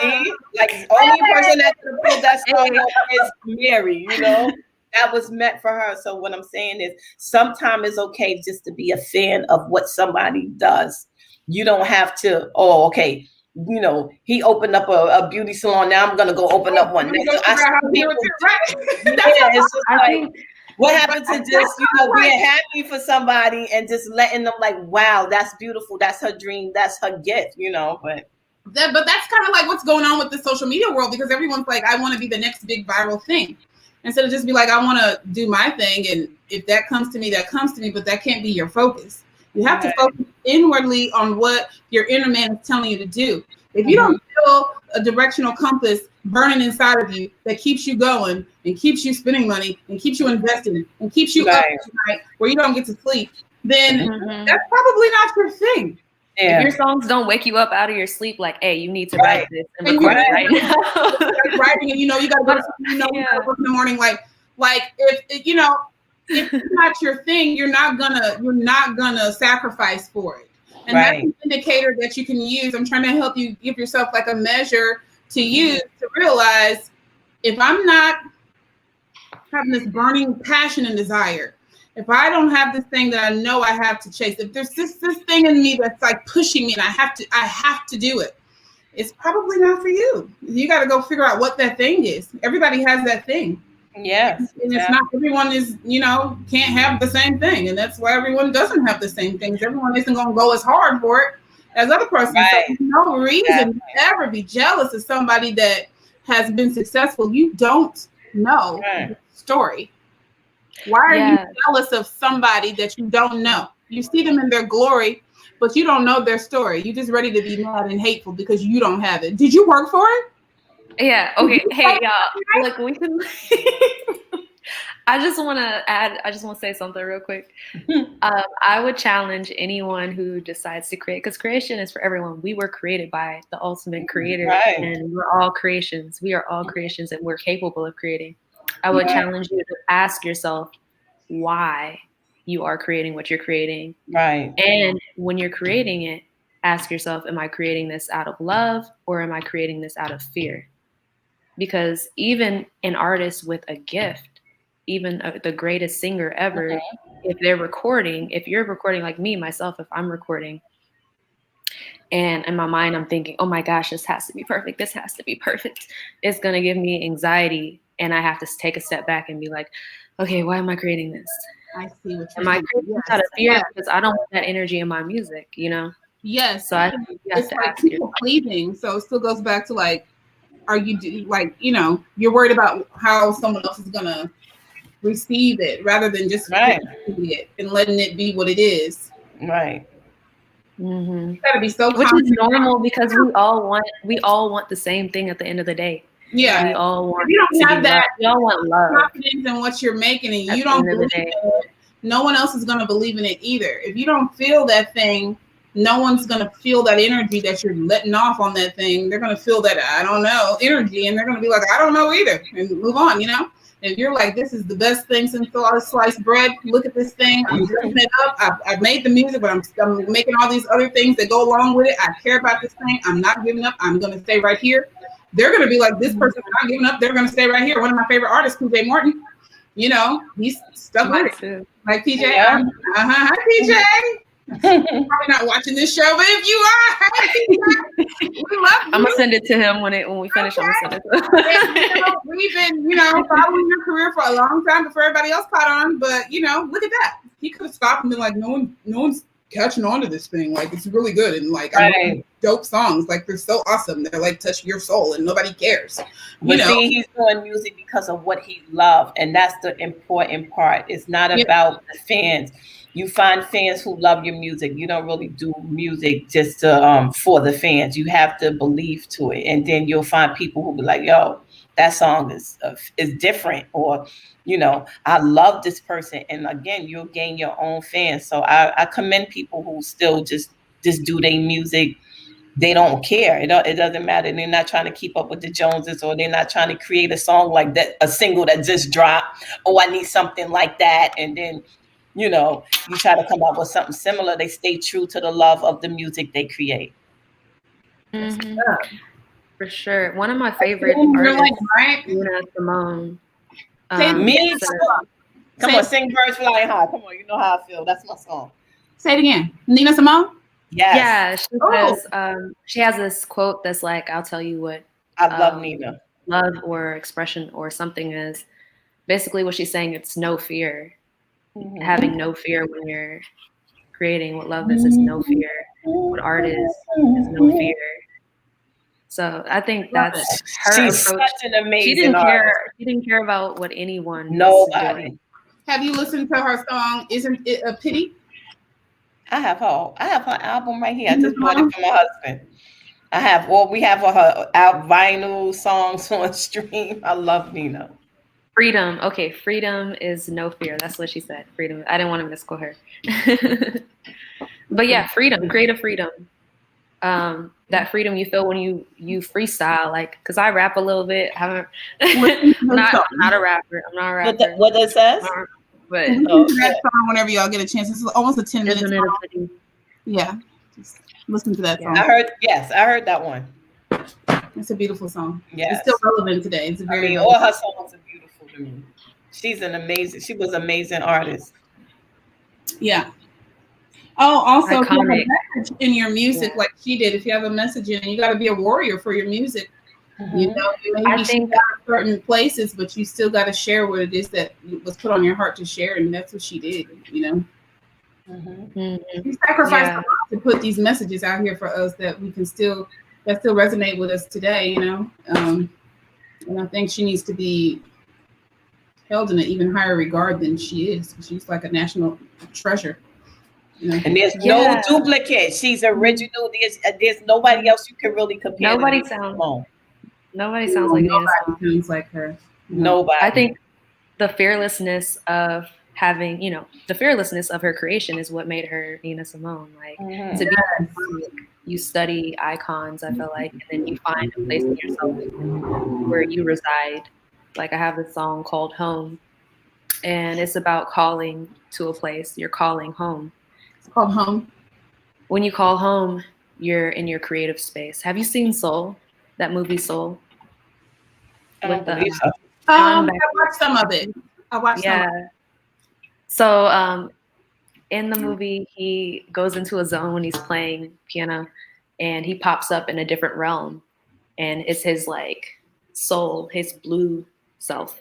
Speaker 2: See, like the only person that can pull that song up is Mary. You know, that was meant for her. So what I'm saying is, sometimes it's okay just to be a fan of what somebody does. You don't have to. Oh, okay. You know, he opened up a beauty salon. Now I'm gonna go open up one. What happened to just, you know, being happy for somebody and just letting them like, wow, that's beautiful. That's her dream. That's her gift, you know, but
Speaker 1: that's kind of like what's going on with the social media world, because everyone's like, I want to be the next big viral thing. Instead of just be like, I want to do my thing. And if that comes to me, that comes to me, but that can't be your focus. You have to focus inwardly on what your inner man is telling you to do. If you don't feel a directional compass burning inside of you that keeps you going and keeps you spending money and keeps you investing and keeps you up at night where you don't get to sleep, then that's probably not your thing.
Speaker 4: Yeah. If your songs don't wake you up out of your sleep, like, hey, you need to write this and record it right now.
Speaker 1: Writing, and you know, you got to go to you know, work in the morning. Like if you know, if it's not your thing, you're not gonna sacrifice for it. And that's an indicator that you can use. I'm trying to help you give yourself like a measure to use to realize if I'm not having this burning passion and desire, if I don't have this thing that I know I have to chase, if there's this thing in me that's like pushing me and I have to do it, it's probably not for you. You got to go figure out what that thing is. Everybody has that thing.
Speaker 2: Yes.
Speaker 1: And it's not everyone is, you know, can't have the same thing. And that's why everyone doesn't have the same things. Everyone isn't going to go as hard for it as other person. So there's no reason to ever be jealous of somebody that has been successful. You don't know the story. Why are you jealous of somebody that you don't know? You see them in their glory, but you don't know their story. You're just ready to be mad and hateful because you don't have it. Did you work for it?
Speaker 4: Yeah. Okay. Hey, y'all. Look, we can. I just want to say something real quick. I would challenge anyone who decides to create, because creation is for everyone. We were created by the ultimate creator, and we're all creations. We are all creations, and we're capable of creating. I would challenge you to ask yourself why you are creating what you're creating.
Speaker 2: Right.
Speaker 4: And when you're creating it, ask yourself, am I creating this out of love or am I creating this out of fear? Because even an artist with a gift, even the greatest singer ever, if you're recording like me, myself, if I'm recording, and in my mind I'm thinking, oh my gosh, this has to be perfect. This has to be perfect. It's going to give me anxiety. And I have to take a step back and be like, okay, why am I creating this?
Speaker 1: I see what you're
Speaker 4: saying. Am I creating this out of fear? Because I don't want that energy in my music, you know?
Speaker 1: Yes.
Speaker 4: So I think you have
Speaker 1: it's
Speaker 4: to
Speaker 1: like
Speaker 4: ask
Speaker 1: people pleasing. So it still goes back to like, are you like, you know, you're worried about how someone else is gonna receive it rather than just receiving it and letting it be what it is.
Speaker 2: Right.
Speaker 1: You gotta be so
Speaker 4: which is normal because we all want the same thing at the end of the day.
Speaker 1: Yeah.
Speaker 4: We all want
Speaker 1: you don't have that
Speaker 4: we all want love.
Speaker 1: Confidence in what you're making and you don't believe in it, no one else is gonna believe in it either. If you don't feel that thing, no one's going to feel that energy that you're letting off on that thing. They're going to feel that, I don't know, energy. And they're going to be like, I don't know either. And move on, you know? If you're like, this is the best thing since sliced bread, look at this thing. I'm dressing it up. I've made the music, but I'm making all these other things that go along with it. I care about this thing. I'm not giving up. I'm going to stay right here. They're going to be like, this person's not giving up. They're going to stay right here. One of my favorite artists, PJ Morton, you know, he's stuck with it. Like PJ,
Speaker 2: Yeah.
Speaker 1: Hi PJ. Probably not watching this show, but if you are, hey, PJ, we love you.
Speaker 4: I'm gonna send it to him when we finish.
Speaker 1: Okay.
Speaker 4: I'm gonna send it to him.
Speaker 1: And, we've been, following your career for a long time before everybody else caught on. But look at that. He could have stopped and been like, no one's catching on to this thing. Like, it's really good, and like,
Speaker 2: right.
Speaker 1: I mean, dope songs. Like, they're so awesome. They're like touch your soul, and nobody cares.
Speaker 2: But see, he's doing music because of what he loved, and that's the important part. It's not about the fans. You find fans who love your music. You don't really do music just to, for the fans. You have to believe to it, and then you'll find people who be like, "Yo, that song is different," or, "I love this person." And again, you'll gain your own fans. So I commend people who still just do their music. They don't care. It doesn't matter. They're not trying to keep up with the Joneses, or they're not trying to create a song like that, a single that just dropped. Oh, I need something like that, and then. You try to come up with something similar. They stay true to the love of the music they create.
Speaker 4: Mm-hmm. For sure. One of my favorite artists, Nina Simone.
Speaker 2: Me too. Come on, sing Birds Flying High. Come on, you know how I feel. That's my song.
Speaker 1: Say it again. Nina Simone?
Speaker 2: Yes.
Speaker 4: Yeah, she says, she has this quote that's like, I'll tell you what
Speaker 2: I love Nina.
Speaker 4: Love or expression or something is. Basically what she's saying, it's no fear. Mm-hmm. Having no fear when you're creating. What love is no fear. What art is no fear. So I think that's her
Speaker 2: She's
Speaker 4: approach.
Speaker 2: Such an amazing artist.
Speaker 4: She didn't care about what anyone
Speaker 2: Nobody.
Speaker 4: doing.
Speaker 1: Have you listened to her song, Isn't It a Pity?
Speaker 2: I have her album right here. I just bought it for my husband. We have her vinyl songs on stream. I love Nina.
Speaker 4: Freedom. Okay, freedom is no fear. That's what she said. Freedom. I didn't want to misquote her. But yeah, freedom, creative freedom. That freedom you feel when you freestyle, like, because I rap a little bit. I'm not a rapper. I'm not a rapper.
Speaker 2: What that says?
Speaker 1: But that song whenever y'all get a chance. It's almost a 10-minute song. Yeah, just listen to that song.
Speaker 2: I heard that one.
Speaker 1: It's a beautiful song.
Speaker 2: Yeah,
Speaker 1: it's still relevant today. It's
Speaker 2: all her songs are beautiful to me. She was an amazing artist.
Speaker 1: Yeah. Oh, also, if you have a message in your music like she did, if you have a message in, you got to be a warrior for your music. Mm-hmm. You maybe she got certain places, but you still got to share what it is that was put on your heart to share, and that's what she did. Mm-hmm. You sacrificed a lot to put these messages out here for us that we can still resonate with us today. And I think she needs to be held in an even higher regard than she is. She's like a national treasure.
Speaker 2: And there's no duplicate. She's original. There's nobody else you can really compare.
Speaker 4: Nobody sounds like
Speaker 1: Nina sounds like her.
Speaker 2: Nobody.
Speaker 4: I think the fearlessness of having, the fearlessness of her creation is what made her Nina Simone. Like to be, you study icons. I feel like, and then you find a place in yourself where you reside. Like I have this song called "Home," and it's about calling to a place. You're calling home.
Speaker 1: Called Home.
Speaker 4: When you call home, you're in your creative space. Have you seen Soul? That movie Soul?
Speaker 2: I watched
Speaker 1: some of it.
Speaker 4: So in the movie, he goes into a zone when he's playing piano, and he pops up in a different realm, and it's his like soul, his blue self.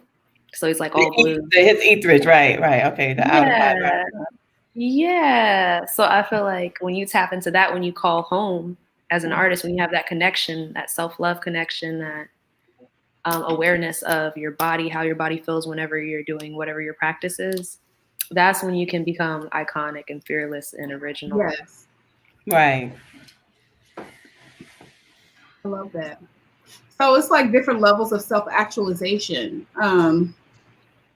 Speaker 4: So he's like all blue.
Speaker 2: His etheric, right. Okay, the outer body.
Speaker 4: Yeah. So I feel like when you tap into that, when you call home as an artist, when you have that connection, that self-love connection, that awareness of your body, how your body feels whenever you're doing whatever your practice is, that's when you can become iconic and fearless and original.
Speaker 1: Yes.
Speaker 2: Right.
Speaker 1: I love that. So it's like different levels of self-actualization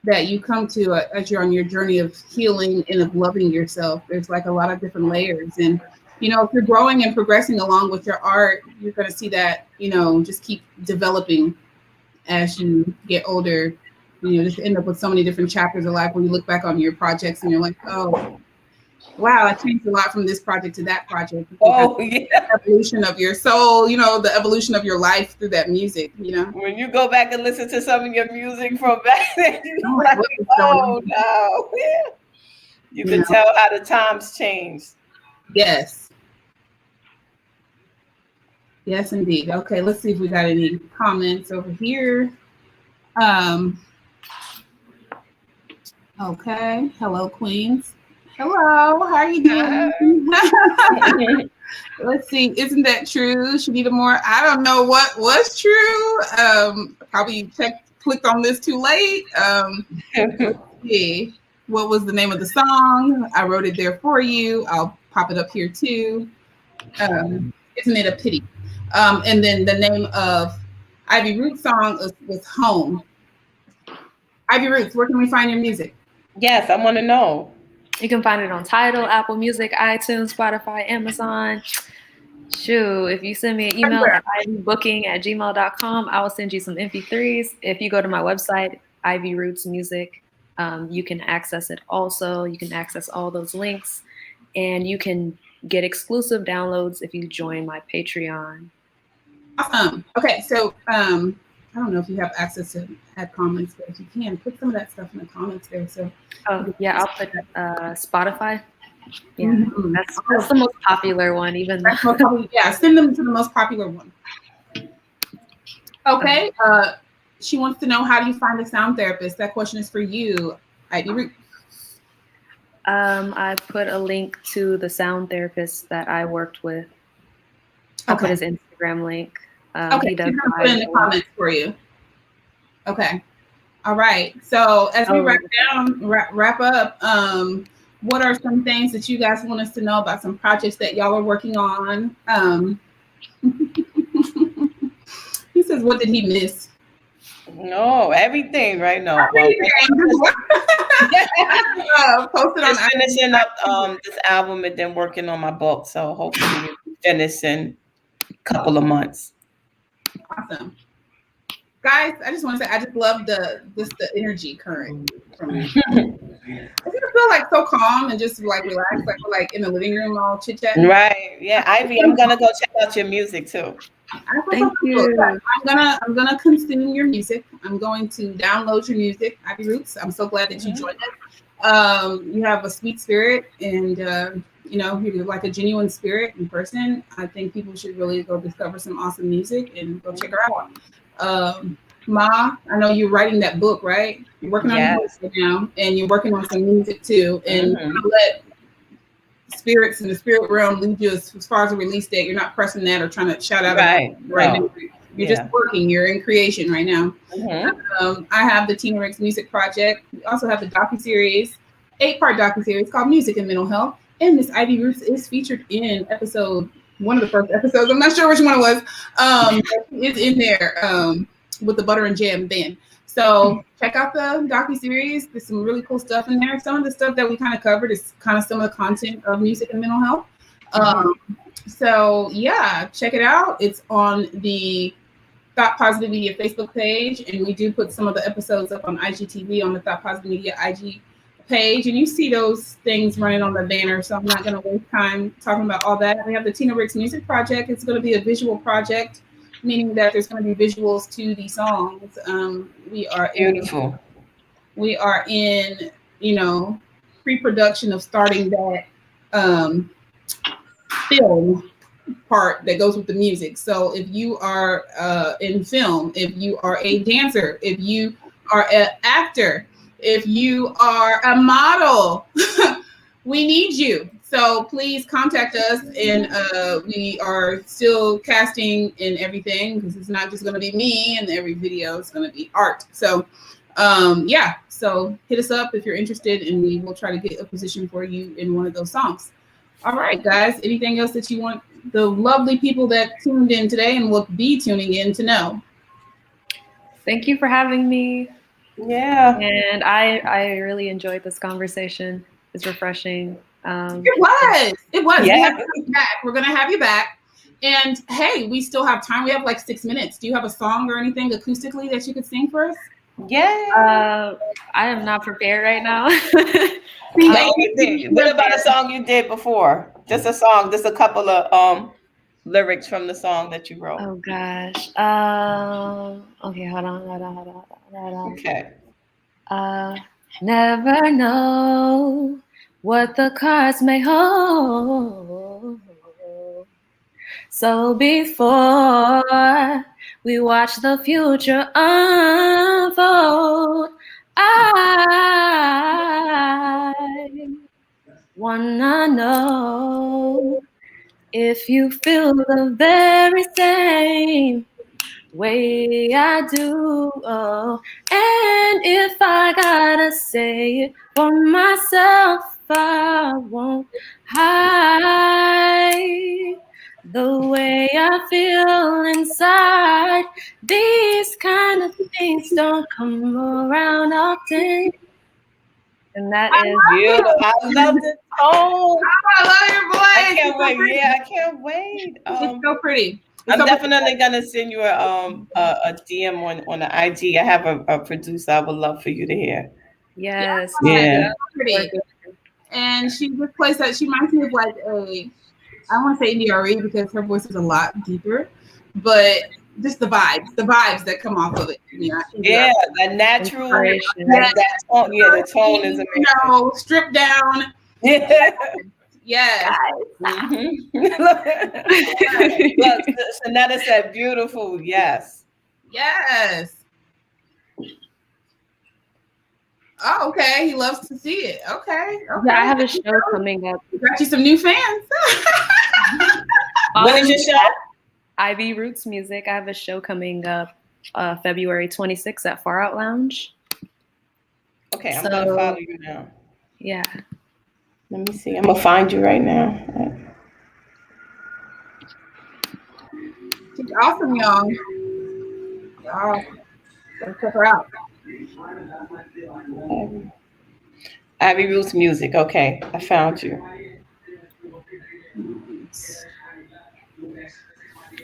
Speaker 1: that you come to as you're on your journey of healing and of loving yourself. There's like a lot of different layers. And, if you're growing and progressing along with your art, you're going to see that, just keep developing as you get older, you know, just end up with so many different chapters of life when you look back on your projects and you're like, oh, wow, I changed a lot from this project to that project.
Speaker 2: Oh, yeah.
Speaker 1: The evolution of your soul, you know, the evolution of your life through that music, you know.
Speaker 2: When you go back and listen to some of your music from back then, you're like, oh, no. Yeah. You can tell how the times changed.
Speaker 1: Yes. Yes, indeed. Okay, let's see if we got any comments over here. Okay. Hello, Queens. Hello, how are you doing? Let's see. Isn't that true? Shanita Moore. I don't know what was true. Probably clicked on this too late. Let's see. What was the name of the song? I wrote it there for you. I'll pop it up here too. Isn't it a pity? And then the name of Ivy Roots' song was Home. Ivy Roots, where can we find your music?
Speaker 2: Yes, I want to know.
Speaker 4: You can find it on Tidal, Apple Music, iTunes, Spotify, Amazon. Shoot, if you send me an email at ivybooking@gmail.com, I will send you some MP3s. If you go to my website, Ivy Roots Music, you can access it also. You can access all those links, and you can get exclusive downloads if you join my Patreon.
Speaker 1: Awesome. Okay, so I don't know if you have access to add comments, but if you can, put some of that stuff in the comments there. So,
Speaker 4: yeah, I'll put Spotify. Yeah, that's the most popular one. Even
Speaker 1: yeah, send them to the most popular one. Okay. She wants to know, how do you find a sound therapist? That question is for you, Ivy Root.
Speaker 4: I put a link to the sound therapist that I worked with. I'll put his Instagram link.
Speaker 1: Okay,
Speaker 4: he does
Speaker 1: put in the comments for you. Okay. All right. So as we wrap up, what are some things that you guys want us to know about some projects that y'all are working on? He says, what did he miss?
Speaker 2: No, everything right now.
Speaker 1: Posted on
Speaker 2: finishing up this album and then working on my book. So hopefully we'll finish in a couple of months.
Speaker 1: Awesome. Guys, I just want to say, I just love the energy current from it. I just feel like so calm and just like relaxed, like we're like in the living room all chit chatting.
Speaker 2: Right. Yeah, Ivy, I'm gonna go check out your music too.
Speaker 4: Thank you.
Speaker 1: I'm gonna consume your music. I'm going to download your music, Ivy Roots. I'm so glad that you joined us. You have a sweet spirit, and you know, you're like a genuine spirit in person. I think people should really go discover some awesome music and go check her out. Ma, I know you're writing that book, right? You're working on your book right now, and you're working on some music too. And let spirits in the spirit realm lead you as far as a release date. You're not pressing that or trying to shout out right now. You're just working. You're in creation right now. I have the Tina Rix Music Project. We also have the docuseries, 8-part docuseries called Music and Mental Health. And Miss Ivy Roots is featured in one of the first episodes. I'm not sure which one it was. It's in there with the Butter and Jam band. So check out the docuseries. There's some really cool stuff in there. Some of the stuff that we kind of covered is kind of some of the content of music and mental health. So yeah, check it out. It's on the Thought Positive Media Facebook page, and we do put some of the episodes up on IGTV on the Thought Positive Media IG page, and you see those things running on the banner, so I'm not going to waste time talking about all that. We have the Tina Rix Music Project. It's going to be a visual project, meaning that there's going to be visuals to the songs. We are
Speaker 2: beautiful.
Speaker 1: We are in, pre-production of starting that film part that goes with the music. So if you are in film, if you are a dancer, if you are an actor, if you are a model, we need you. So please contact us, and we are still casting and everything, because it's not just going to be me and every video, it's going to be art. So so hit us up if you're interested, and we will try to get a position for you in one of those songs. All right, guys, anything else that you want the lovely people that tuned in today and will be tuning in to know?
Speaker 4: Thank you for having me.
Speaker 2: Yeah.
Speaker 4: And I really enjoyed this conversation. It's refreshing.
Speaker 1: It was.
Speaker 2: Yeah.
Speaker 1: We're going to have you back. And hey, we still have time. We have like 6 minutes. Do you have a song or anything acoustically that you could sing for us?
Speaker 2: Yeah.
Speaker 4: I am not prepared right now.
Speaker 2: What about a song you did before? Just a song, just a couple of lyrics from the song that you wrote.
Speaker 4: Oh gosh. Okay, hold on.
Speaker 2: Okay.
Speaker 4: Never know what the cards may hold. So before we watch the future unfold, I wanna know if you feel the very same way I do. Oh, and if I gotta say it for myself, I won't hide the way I feel inside. These kind of things don't come around often. And that is
Speaker 2: beautiful. I love the tone.
Speaker 1: I love your voice.
Speaker 2: I can't wait. Yeah, I can't wait.
Speaker 1: It's so pretty.
Speaker 2: I'm definitely gonna send you a DM on the IG. I have a producer I would love for you to hear.
Speaker 4: Yes.
Speaker 2: Yeah.
Speaker 1: Pretty. And she just plays that. She reminds me of like I don't want to say NDRE because her voice is a lot deeper, but just the vibes that come off of it.
Speaker 2: Yeah, the natural.
Speaker 4: That
Speaker 2: tone, the tone is amazing.
Speaker 1: You know, stripped down.
Speaker 2: Yeah.
Speaker 1: Yes.
Speaker 2: Mm-hmm. Look, Sonetta said beautiful. Yes.
Speaker 1: Yes. Oh, okay. He loves to see it. Okay.
Speaker 4: Yeah, I have a show coming up.
Speaker 1: Got you some new fans.
Speaker 2: When is your show?
Speaker 4: Ivy Roots Music. I have a show coming up February 26th at Far Out Lounge.
Speaker 2: Okay, I'm gonna follow you now.
Speaker 4: Yeah.
Speaker 2: Let me see. I'm gonna find you right now.
Speaker 1: She's awesome, y'all. Wow. Let's check her out.
Speaker 2: Ivy Roots Music. Okay, I found you.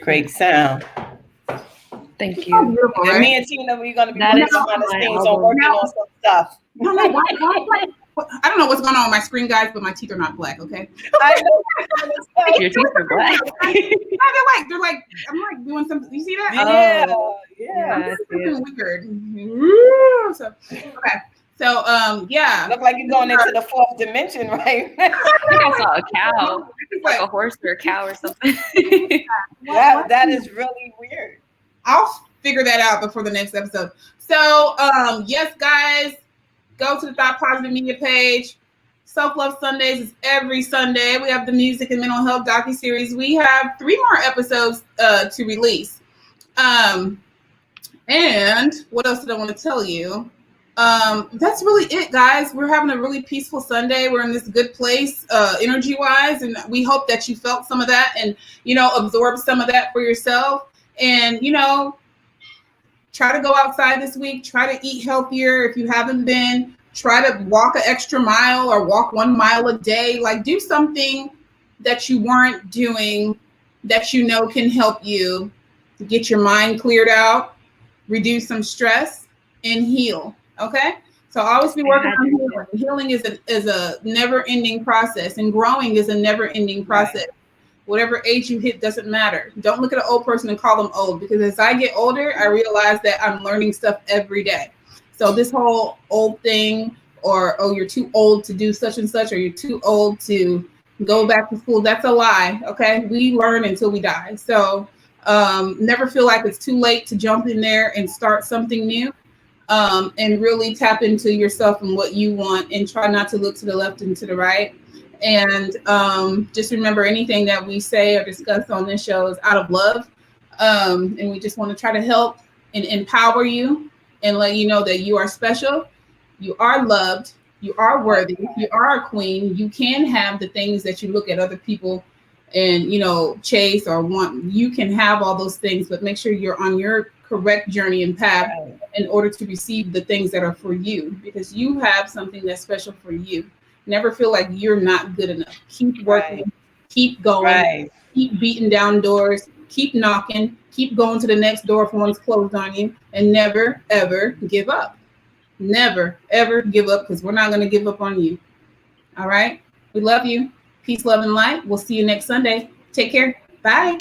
Speaker 2: Great sound.
Speaker 4: Thank you.
Speaker 1: Beautiful, right?
Speaker 2: Me and Tina, we're gonna be working behind the scenes on working on some stuff.
Speaker 1: No, why, I don't know what's going on with my screen, guys, but my teeth are not black. Okay.
Speaker 2: I know.
Speaker 4: Your teeth are black.
Speaker 1: they're like I'm like doing something. You see that?
Speaker 2: Yeah.
Speaker 1: Something weird. So okay. So yeah.
Speaker 2: Look like you're going into the fourth dimension, right?
Speaker 4: I think I saw a cow, like a horse or a cow or something.
Speaker 2: that is really weird.
Speaker 1: I'll figure that out before the next episode. So yes, guys, go to the Thought Positive Media page. Self Love Sundays is every Sunday. We have the Music and Mental Health docuseries. We have 3 more episodes to release. And what else did I want to tell you? That's really it, guys. We're having a really peaceful Sunday. We're in this good place, energy-wise, and we hope that you felt some of that and, absorb some of that for yourself. And, try to go outside this week. Try to eat healthier if you haven't been. Try to walk an extra mile or walk 1 mile a day. Like, do something that you weren't doing that can help you get your mind cleared out, reduce some stress, and heal. Okay? So always be working on healing. Healing is a never-ending process, and growing is a never-ending process. Right. Whatever age you hit doesn't matter. Don't look at an old person and call them old, because as I get older, I realize that I'm learning stuff every day. So this whole old thing, or, oh, you're too old to do such and such, or you're too old to go back to school, that's a lie, okay? We learn until we die. So never feel like it's too late to jump in there and start something new, and really tap into yourself and what you want, and try not to look to the left and to the right. And just remember, anything that we say or discuss on this show is out of love. And we just want to try to help and empower you and let you know that you are special, you are loved, you are worthy, you are a queen. You can have the things that you look at other people and, chase or want. You can have all those things, but make sure you're on your correct journey and path in order to receive the things that are for you, because you have something that's special for you. Never feel like you're not good enough. Keep working, keep going, keep beating down doors, keep knocking, keep going to the next door if one's closed on you, and never, ever give up. Never, ever give up, because we're not going to give up on you. All right? We love you. Peace, love, and light. We'll see you next Sunday. Take care. Bye.